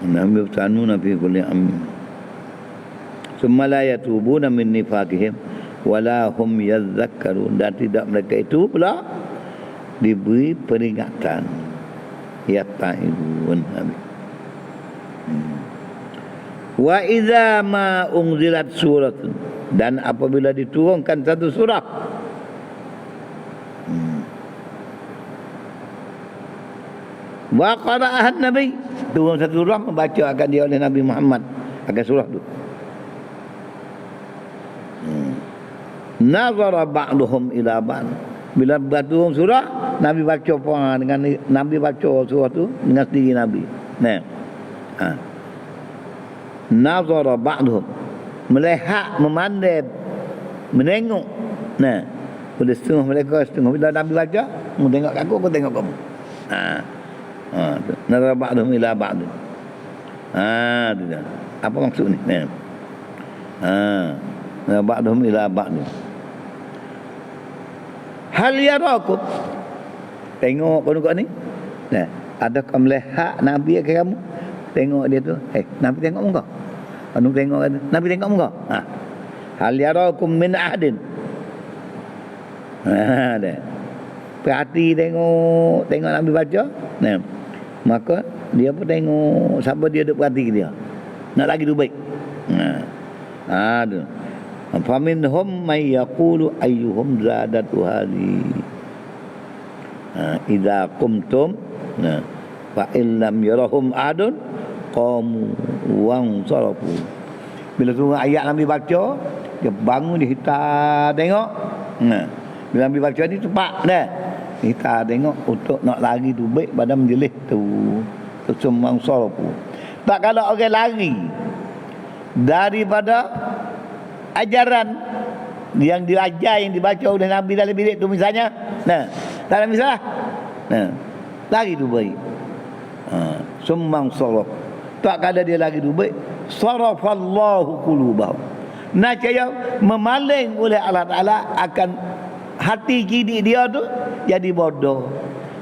Nam yuftanuna fi kulli amin summa la yatubuna min nifaqihim wala hum yadhakkarun, dan tidak mereka itu pula diberi peringatan, ya ta'ibun. Wa idza ma unzilat suratun, dan apabila diturunkan satu surah, wa qara'ahan nabi, turun satu surah membaca akan dia oleh Nabi Muhammad akan surah itu. Nazara ba'duhum ila ba'd, bila turun surah, Nabi baca apa dengan Nabi baca surah tu dengan sendiri Nabi. Nazara ba'duhum, melihat, memandai, menengok. Bila setengah mereka, setengah bila Nabi baca, mu tengok aku tengok kamu. Nazara ba'duhum ila ba'd. Apa maksud ni? Nazara ba'duhum ila ba'd. Hal yarakum, tengok kau ni. Adakah melihat Nabi ke kamu? Tengok dia tu. Nabi tengok muka. Anu tengok Nabi tengok muka. Hal yarakum min ahadin. Perhati tengok Nabi baca. Maka dia pun tengok siapa dia duk perhati dia. Nak lagi tu baik. Tu. Faminhum may yaqulu ayyuhum zadatu hadi. Idza qumtum fa illam yarahum adun qamu wang sarafu. Bila tu ayat Nabi baca, dia bangun, dia hitar tengok. Bila Nabi baca ni cepat dah. Hitar tengok untuk nak lari tu baik pada menjelis tu. Sumang sarafu. Tak kalau orang lari daripada ajaran yang diajar, yang dibaca oleh Nabi dalam bilik tu misalnya, tak ada misalah. Lari tu baik. Sumang saraf. Tak kada dia lagi tu baik. Sarafallahu qulubahum. Nacaya memaling oleh Allah Taala akan hati kiri dia tu jadi bodoh.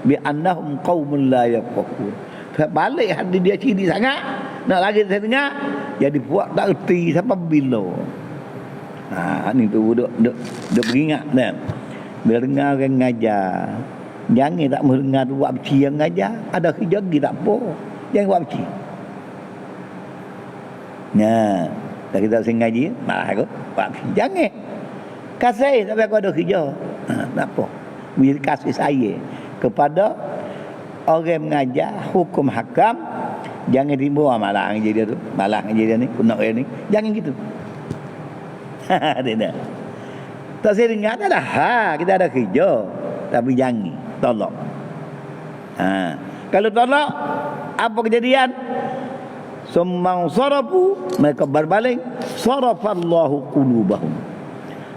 Bi annahum qaumun la yafqahun. Balik hati dia kiri sangat, nak lagi saya dengar jadi buat tak erti sampai bila. Ni tu duk beringat dah. Bila dengar orang ngajar, jangan tak mahu dengar tu buat beci yang ngajar. Ada kerja lagi tak apa, jangan buat beci. Tak kita sing ngaji, malah aku buat beci. Jangan kasih tapi aku ada kerja. Tak apa. Bila kasih saya kepada orang mengajar hukum hakam, jangan timbul malah ngaji dia tu, malah ngaji dia ni, kunak dia ni. Jangan gitu. Tidak. Tak saya dengar adalah kita ada kerja, tapi jangan tolak. Kalau tolak, apa kejadian? Sumang sarafu, mereka berbalik. Sarafallahu qulubahum.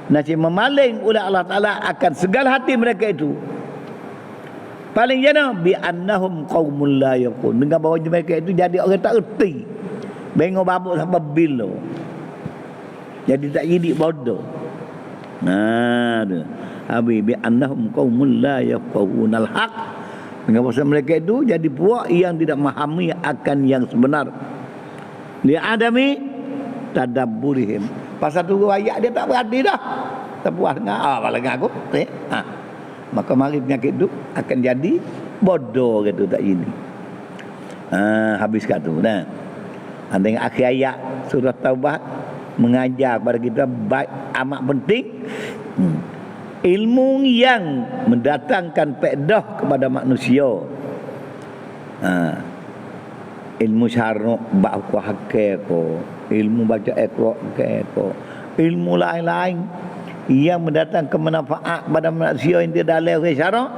Nasi memaling oleh Allah Ta'ala akan segala hati mereka itu. Paling jana bi annahum qaumul la yaqun. Dengan bahawa mereka itu jadi orang tak erti. Bengok babuk sampai bila. Jadi tak jadi bodoh. Nah, tu. Habis bi annahum qaumul la yaqun al-haq. Dengan bahawa mereka itu jadi puak yang tidak memahami akan yang sebenar. Li adami tadabburihim. Pasal tu ayat dia tak berhati dah. Tak puas dengar. Apa lagi aku? Maka mari penyakit tu akan jadi bodoh gitu tak ini. Habis kat tu dah. Dengan akhir ayat surah Taubah mengajar kepada kita baik amat penting ilmu yang mendatangkan faedah kepada manusia. Ilmu syaruk bab hakik ko, ilmu baca Al-Quran ko, ilmu lain-lain yang mendatangkan manfaat kepada manusia yang tidak dalam syaruk.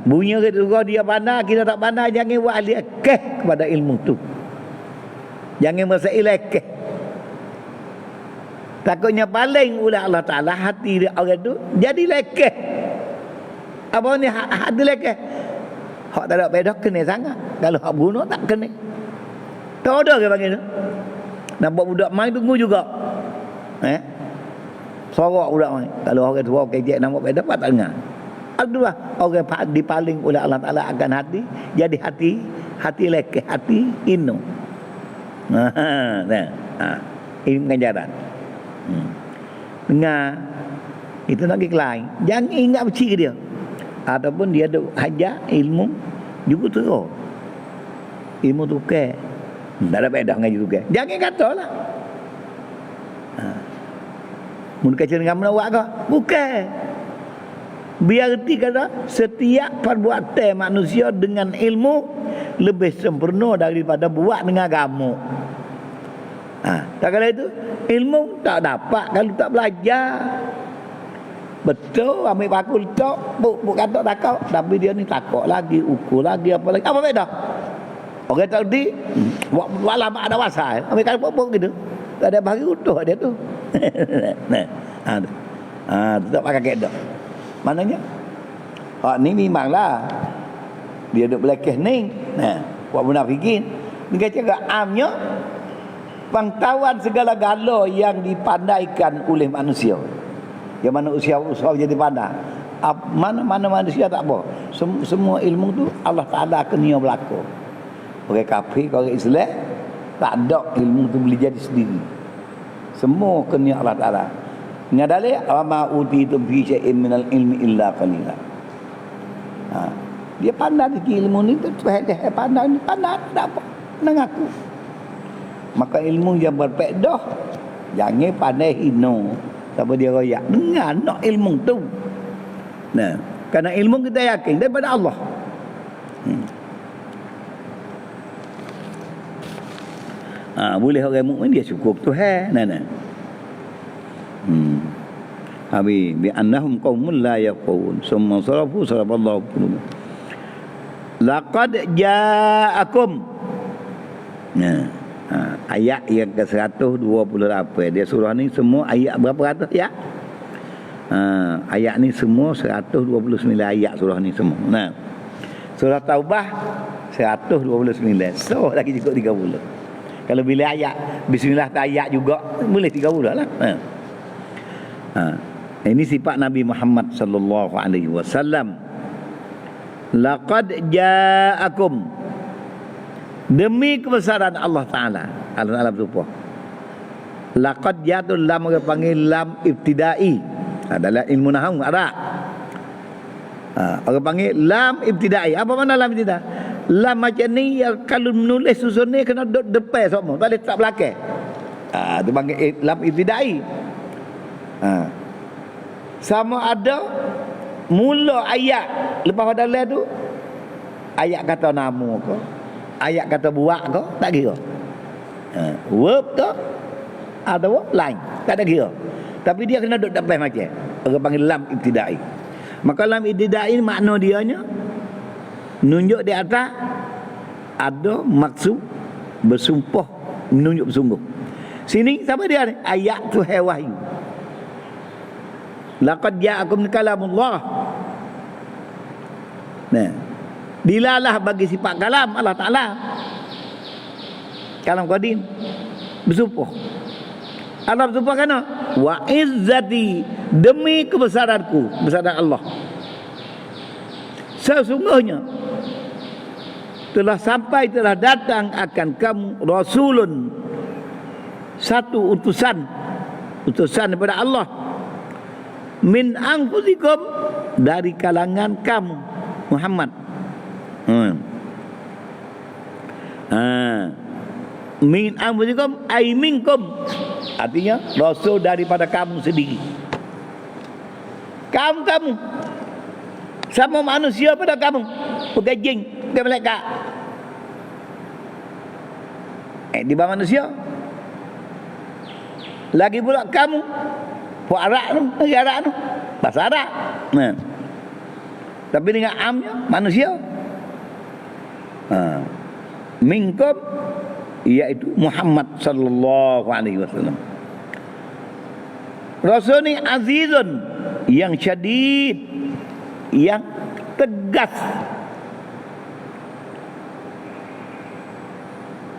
Bunyi kita dia pandai, kita tak pandai, jangan buat lekeh kepada ilmu tu. Jangan merasa lekeh. Takutnya paling oleh Allah Ta'ala hati dia orang tu jadi lekeh. Apa ni hati lekeh? Hak tak ada beda kena sangat. Kalau hak bunuh tak kena. Tak ada ke panggil tu. Nampak budak main tunggu juga. Sorok budak main. Kalau orang tua kejek nampak beda tak dengar. Alhamdulillah orang dipaling oleh Allah Ta'ala akan hati jadi hati lekeh, hati inu. Ini pengajaran. Dengar itu lagi lain. Jangan ingat beci ke dia. Ataupun dia ada hajar ilmu juga terus. Ilmu tukar. Tak ada beda ngaji tukar. Jangan kata lah. Mun kacau dengan menawak ke? Bukan. Biar erti kata setiap perbuatan manusia dengan ilmu lebih sempurna daripada buat dengan agama. Tak kala itu ilmu tak dapat kalau tak belajar. Betul ambil paku letak buk kata takut, tapi dia ni takut lagi, ukur lagi apa lagi. Apa beda? Orang tak erti buat lama ada wasal. Ambil kalau pokok gitu. Tak ada bagi utuh dia tu. Tak pakai kedok. Maknanya ni memanglah dia duk belakeh ni. Buat munafikin. Ni kata amnya pengetahuan segala gala yang dipandaikan oleh manusia. Yang mana usaha jadi pandai. Mana manusia tak apa. Semua ilmu tu Allah Ta'ala kena berlaku. Orang kafir, orang Islam tak ada ilmu tu boleh jadi sendiri. Semua kena Allah Ta'ala. Dengan dalil wa ma utitum fi syai'in minal ilmi illa qalila. Dia pandai di ilmu ni tu pandai ni pandai tak apa. Dengan aku. Maka ilmu yang berfaedah jangan pandai hina. Siapa dia royak dengar nak ilmu tu. Kerana ilmu kita yakin daripada Allah. Boleh orang mukmin dia syukur Tuhan. Habis bi annahum qaumul la yaqun summa sarafu saraballahu qulub. Laqad ja'akum. Ayat yang ke-128. Dia surah ni semua ayat berapa ratus ya? Ayat ni semua 129 ayat surah ni semua. Surah Taubah 129. So lagi cukup 30. Kalau bila ayat bismillah tak ayat juga boleh 30 lah. Ini sifat Nabi Muhammad sallallahu alaihi wasallam. Laqad ja'akum, demi kebesaran Allah Ta'ala. Allah Ta'ala bersumpah. Laqad ja'atul lam orang panggil lam ibtidai. Dalam ilmu nahwu Arab. Orang panggil lam ibtidai. Apa makna lam ibtidai? Lam macam ni kalau menulis susun ni kena duduk depan semua. Tak boleh tak belakang. Itu panggil lam ibtidai. Sama ada mula ayat lepas pada dalam tu ayat kata nama ke, ayat kata buat ke, tak kira. Verb ke atau lain, tak ada kira. Tapi dia kena duduk depan macam. Orang panggil lam ibtidai. Maka lam ibtidai makna dianya menunjuk di atas ada maksud bersumpah, menunjuk bersungguh. Sini siapa dia ni? Ayat tu wahyu. laqad ja'akum kalamullah. Nah, dilalah bagi sifat kalam Allah Taala. Kalam qadim bersumpah. Allah bersumpah kerana wa izzati, demi kebesaranku, kebesaran Allah, sesungguhnya telah sampai, telah datang akan kamu rasulun, satu utusan daripada Allah, min anfusikum, dari kalangan kamu Muhammad. Min anfusikum ay minkum, artinya rasul daripada kamu sendiri. Kamu sama manusia pada kamu, bukan jin, bukan malaikat. Di bawah manusia. Lagi pula kamu buat Arab tu, negeri Arab tu, bahasa Arab. Nah. Tapi dengan amnya manusia. Minkum, iaitu Muhammad sallallahu alaihi wasallam. Rasul ni azizun, yang syadid, yang tegas,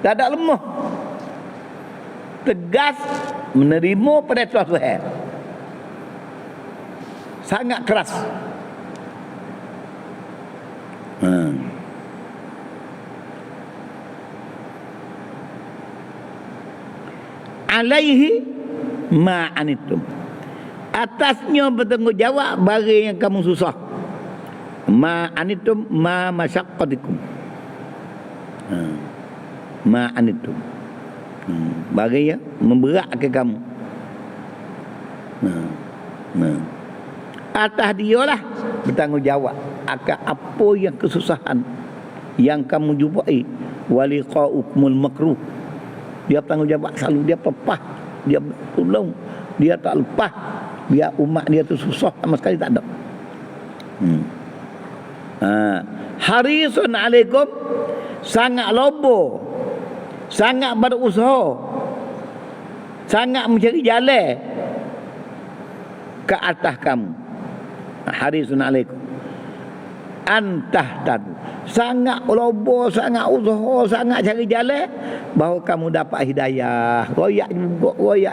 tak ada lemah, tegas menerima perintah Tuhan, sangat keras. Alaihi ma anitum, atasnya bertanggungjawab bagi yang kamu susah. Ma anitum ma masyaqqatikum. Ma anitum, bagi yang memberatkan kamu. Atas dialah bertanggungjawab akan apa yang kesusahan yang kamu jumpai. Waliqa'ukumul makruh, dia bertanggungjawab selalu, dia pepah, dia tolong, dia tak lepas biar umat dia tu susah sama sekali tak ada. Harisun alaikum, sangat lobo, sangat berusaha, sangat mencari jalan ke atas kamu. Harisun alaikum antah tadu, sangat lobo, sangat usaha, sangat cari jalan bahawa kamu dapat hidayah. Goyak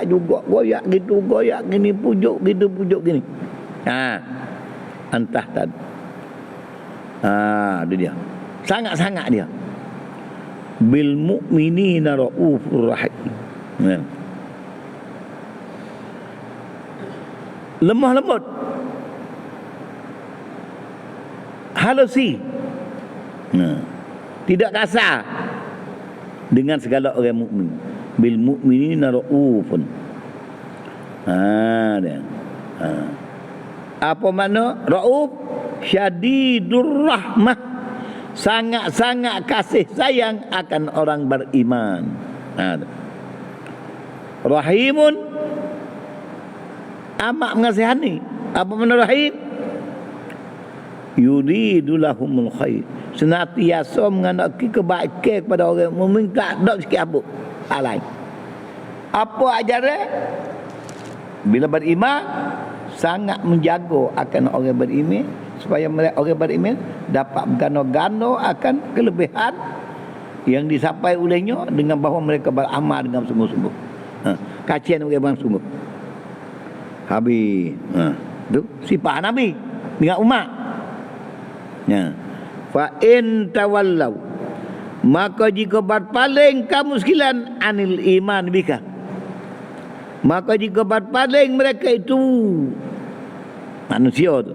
juga, goyak gitu, goyak gini, pujuk gitu, pujuk gini. Antah tadu. Itu dia. Sangat-sangat dia. Bil mu'minina raufur rahim. Lemah lembut, halusi, tidak kasar dengan segala orang mukmin. Bil mu'minina raufun. Apa makna rauf? Syadidur rahmah, sangat-sangat kasih sayang akan orang beriman. Rahimun, amat mengasihani. Apa makna rahim? Yuridu lahumul khair, senantiasa menghendaki kebaikan kepada orang mukmin, tak ada sikit apa alai. Apa ajaran? Bila beriman, sangat menjaga akan orang beriman, supaya orang beriman dapat bergano-gano akan kelebihan yang disampai olehnya, dengan bahawa mereka beramal dengan sungguh-sungguh. Kacian orang sungguh. Habis. Tu sifat Nabi dengan umat. Fa in tawallau, maka jika berpaling kamu sekalian anil iman bika, maka jika berpaling mereka itu manusia tu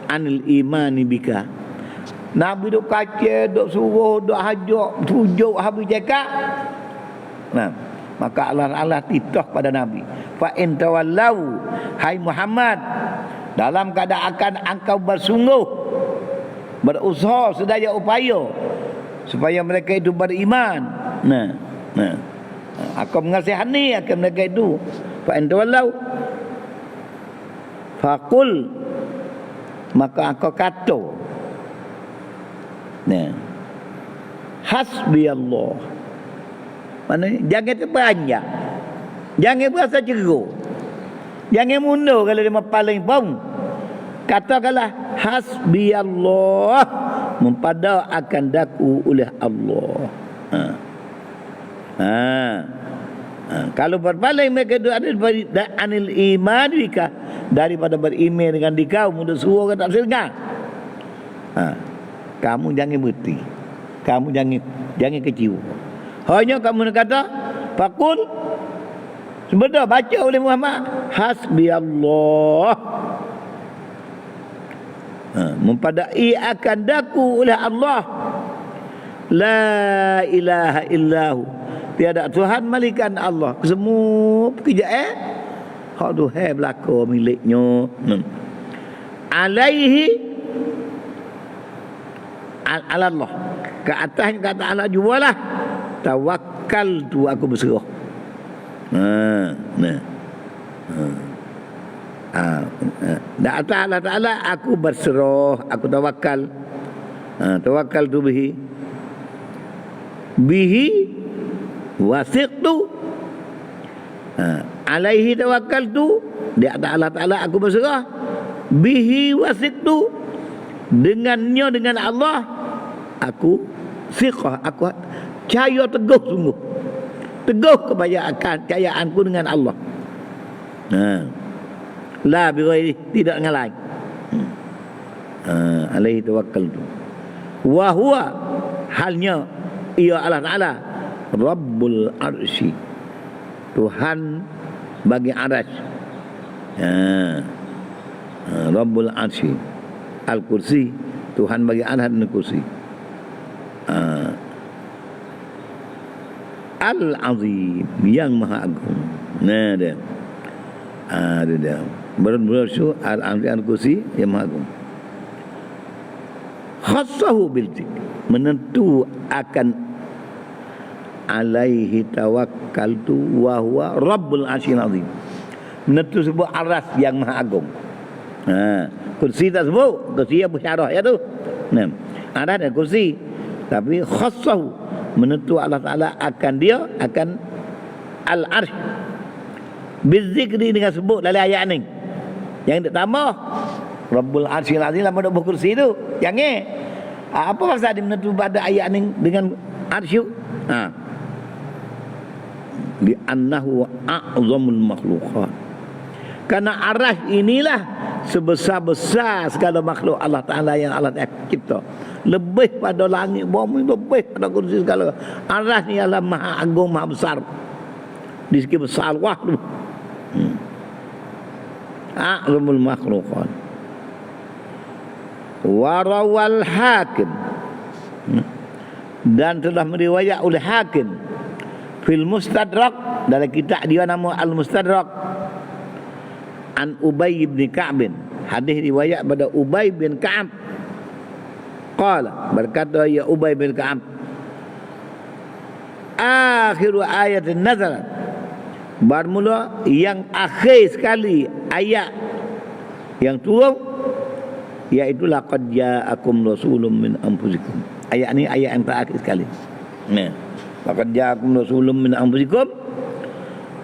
anil iman bika, Nabi duk kacau, duk suruh, duk hajak, tujuk habis cakap, maka Allah titah pada Nabi, fa in tawallau, hai Muhammad, dalam keadaan engkau bersungguh, berusaha sedaya upaya supaya mereka itu beriman. Aku mengasihani akan mereka itu. Fa in tawallau faqul, maka aku kata, hasbi Allah. Mana jangan terperanjat, jangan berasa ceroboh, Jangan mundur kalau dia paling pun. Katakanlah hasbiyallah, mempada akan daku oleh Allah. Kalau berpaling mereka itu ada anil iman daripada beriman dengan dikau mudah suruh kata surga. Kamu jangan berhenti. Kamu jangan kecewa. Hanya kamu nak kata faqul, sebentar baca oleh Muhammad hasbiyallah, mempadai akan daku oleh Allah, la ilaha illahu, tiada Tuhan melainkan Allah. Semua pekerjaan hak Tuhan belaka miliknya. Alaihi Allah, ke atasnya kata Allah jualah tawakkal tu aku berserah. Da ta'ala ta'ala aku berserah, aku tawakal. Tawakal tu bihi wasiqtu, alaihi tawakal tu, di atas Allah Ta'ala aku berserah, bihi wasiqtu, dengannya, dengan Allah aku siqah, aku percaya teguh sungguh, teguh kepercayaanku dengan Allah. La bighairi, tidak dengan lain. Alaihi tawakkaltu wa huwa, halnya ia Allah Ta'ala Rabbul Arsy, Tuhan bagi arsy. Rabbul Arsy, Al-Kursi, Tuhan bagi arsy dan kursi. Al-Azim, yang maha agung. Nah dia. Dia. Bersyu Al-Azim, Al-Kursi, yang maha agung. Khassahu bil dzikr, menentu akan alaihi tawakkaltu wa huwa Rabbul Arsyil Azim, menentu sebut aras yang maha agung. Kursi tak sebut, kursi yang bersyarah ya tu. Aras dan kursi, tapi khassahu, menentu Allah Ta'ala akan dia, akan al-arsh bizikri, dengan sebut dalam ayat ni yang tak tambah Rabbul Arsyil Azim lama duk berkursi tu. Jangan apa pasal dia menentu pada ayat ni dengan arsy? Bi annahu a'zamul makhluqat, karena arasy inilah sebesar-besar segala makhluk Allah Ta'ala yang Allah cipta, lebih pada langit bumi, lebih pada kursi segala. Arasy ni adalah maha agung, maha besar, di segi besar Allah tu. A'zamul makhluqat. Warawal Hakim, dan telah meriwayat oleh Hakim fil Mustadrak, dalam kitab dia nama Al-Mustadrak, an Ubay bin Ka'b, hadis riwayat pada Ubay bin Ka'ab, qala, berkata ya Ubay bin Ka'ab, akhiru ayat nazalat, bermula yang akhir sekali ayat yang turun, iaitu laqad ja'akum rasulun min anfusikum. Ayat ni ayat yang terakhir sekali. Laqad ja'akum rasulun min anfusikum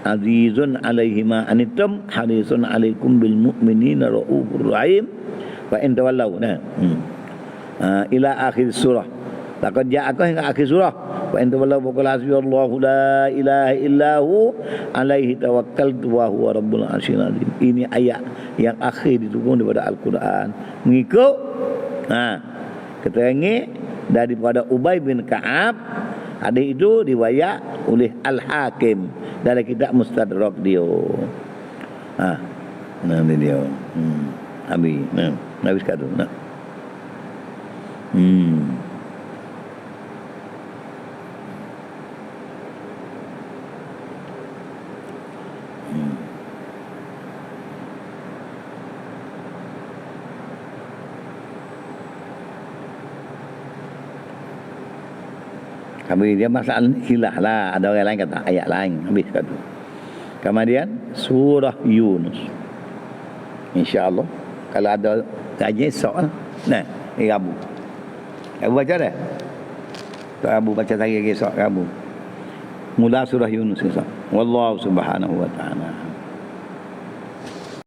azizun 'alaihi ma anittum harisun 'alaikum bil mu'minina raufur rahim fa in tawallaw. Ila akhir surah. Laqad ja'akum hingga akhir surah. Wa in tawallaw faqul hasbiyallahu la ilaha illahu alaihi tawakkaltu wa huwa rabbul arsyil azim. Ini ayat yang akhir diturunkan daripada Al-Quran, mengikut keterangan daripada Ubay bin Ka'ab. Hadis itu riwayat oleh Al-Hakim dalam kitab Mustadrak dia. Nanti dia. Habis. Habis kata. Habis dia masalah ni khilaf lah. Ada orang lain kata ayat lain. Habis kata. Kemudian surah Yunus. InsyaAllah. Kalau ada kajian esok lah. Nah, Rabu. Rabu baca dah? Rabu baca lagi esok Rabu. Mula surah Yunus esok. Wallahu subhanahu wa ta'ala.